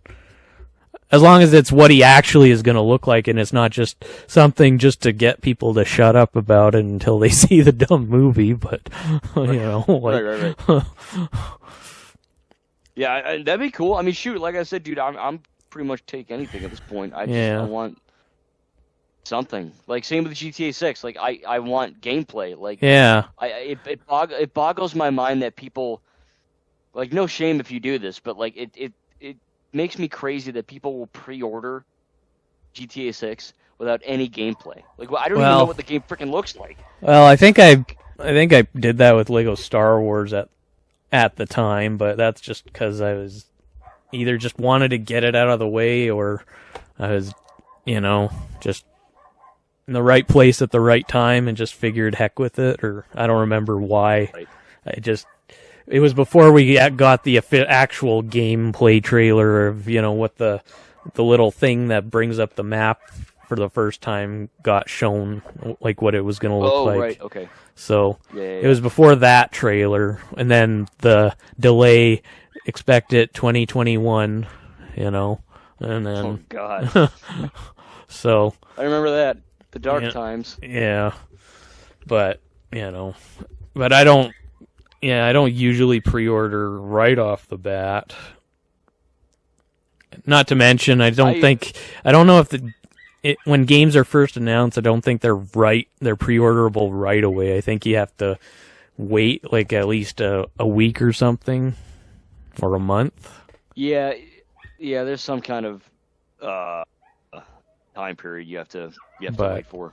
As long as it's what he actually is going to look like, and it's not just something just to get people to shut up about it until they see the dumb movie, but, Right. Yeah, that'd be cool. I mean, shoot, like I said, dude, I'm pretty much take anything at this point. I want something. Like, same with GTA 6. Like, I want gameplay. Like, it boggles my mind that people, like, no shame if you do this, but, like, it makes me crazy that people will pre-order GTA 6 without any gameplay. Like, I don't even know what the game freaking looks like. Well, I think I did that with Lego Star Wars at the time, but that's just because I was either just wanted to get it out of the way, or I was, just in the right place at the right time and just figured heck with it, or I don't remember why. Right. It was before we got the actual gameplay trailer of, what the little thing that brings up the map for the first time got shown, like what it was going to look like. Oh, right, okay. So it was before that trailer, and then the delay, expect it 2021, and then... Oh, God. So... I remember that. The dark times. Yeah. But, but I don't usually pre-order right off the bat. Not to mention, I don't know if when games are first announced, I don't think they're pre-orderable right away. I think you have to wait like at least a week or something, or a month. Yeah, there's some kind of time period you have to wait for.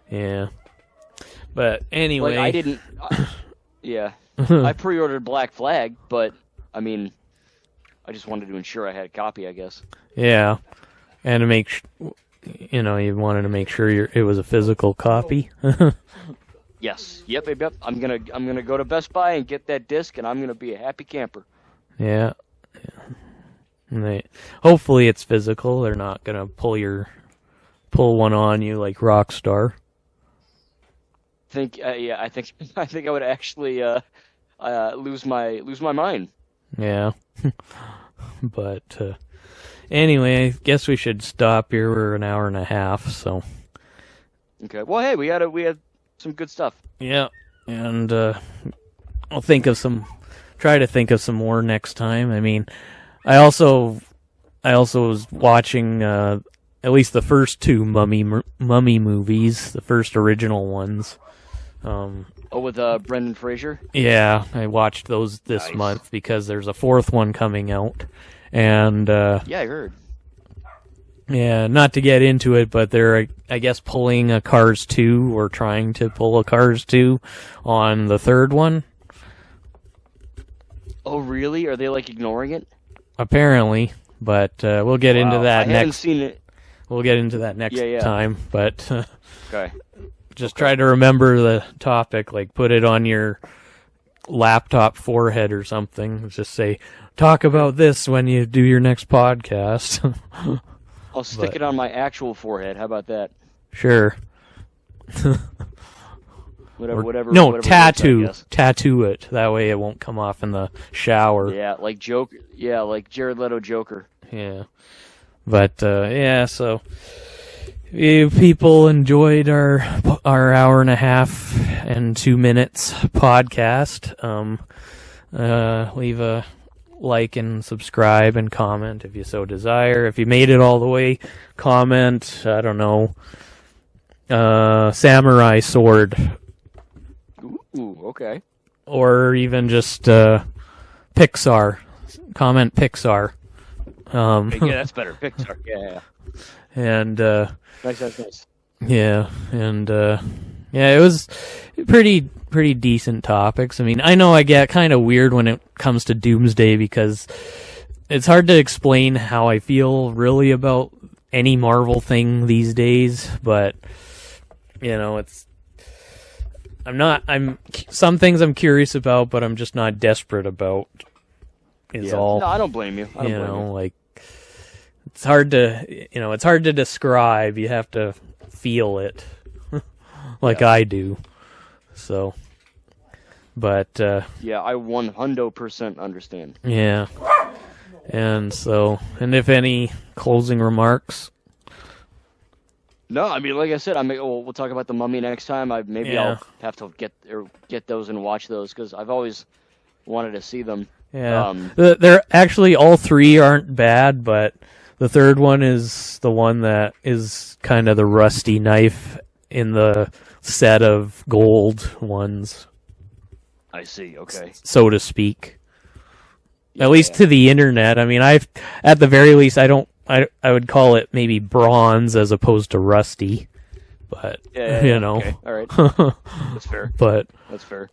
Yeah. But anyway, like, Yeah. I pre-ordered Black Flag, but, I mean, I just wanted to ensure I had a copy, I guess. Yeah. And to make, you wanted to make sure it was a physical copy. Yes. Yep. I'm gonna go to Best Buy and get that disc, and I'm gonna be a happy camper. Yeah. And hopefully it's physical. They're not gonna pull one on you like Rockstar. I think I would actually lose my mind. Yeah. But anyway, I guess we should stop here. We're an hour and a half, so. Okay. Well, hey, we had some good stuff. Yeah, and I'll try to think of some more next time. I mean, I also was watching at least the first two mummy movies, the first original ones. With Brendan Fraser? Yeah, I watched those this month because there's a fourth one coming out. And yeah, I heard. Yeah, not to get into it, but they're, I guess, pulling a Cars 2, or trying to pull a Cars 2 on the third one. Oh, really? Are they, ignoring it? Apparently, but we'll get into that next. I haven't seen it. We'll get into that next time, but okay. Just try to remember the topic, put it on your laptop forehead or something. Just say, talk about this when you do your next podcast. I'll stick it on my actual forehead. How about that? Sure. Whatever. No, tattoo it. That way it won't come off in the shower. Yeah, like Joker. Yeah, like Jared Leto Joker. Yeah. But so if people enjoyed our hour and a half and 2 minutes podcast, leave a like and subscribe and comment if you so desire. If you made it all the way, comment, I don't know, samurai sword. Ooh, okay. Or even just Pixar. Comment Pixar. Yeah, that's better. Pixar. Yeah. And nice. Yeah, and it was pretty decent topics. I mean, I know I get kind of weird when it comes to Doomsday because it's hard to explain how I feel really about any Marvel thing these days, but some things I'm curious about, but I'm just not desperate about. All. No, I don't blame you. I don't blame you. It's hard to describe. You have to feel it, I do. So, but yeah, I 100% understand. Yeah, and if any closing remarks. No, I mean, like I said, we'll talk about the Mummy next time. I'll have to get those and watch those because I've always wanted to see them. Yeah, they're actually all three aren't bad, but the third one is the one that is kind of the rusty knife in the set of gold ones. I see. Okay, so to speak. Yeah. At least to the internet. I mean, at the very least, I would call it maybe bronze as opposed to rusty, but Okay. All right, that's fair. But that's fair.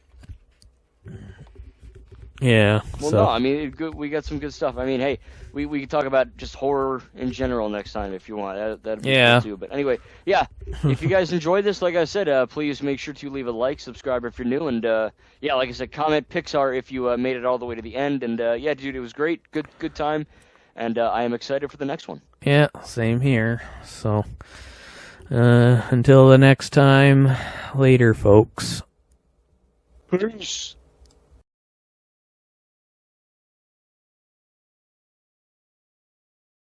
Yeah. Well, no, I mean, we got some good stuff. I mean, hey, we can talk about just horror in general next time if you want. That'd be cool too. But anyway, yeah, if you guys enjoyed this, like I said, please make sure to leave a like, subscribe if you're new, and like I said, comment Pixar if you made it all the way to the end. And dude, it was great, good time, and I am excited for the next one. Yeah, same here. So until the next time, later, folks. Peace.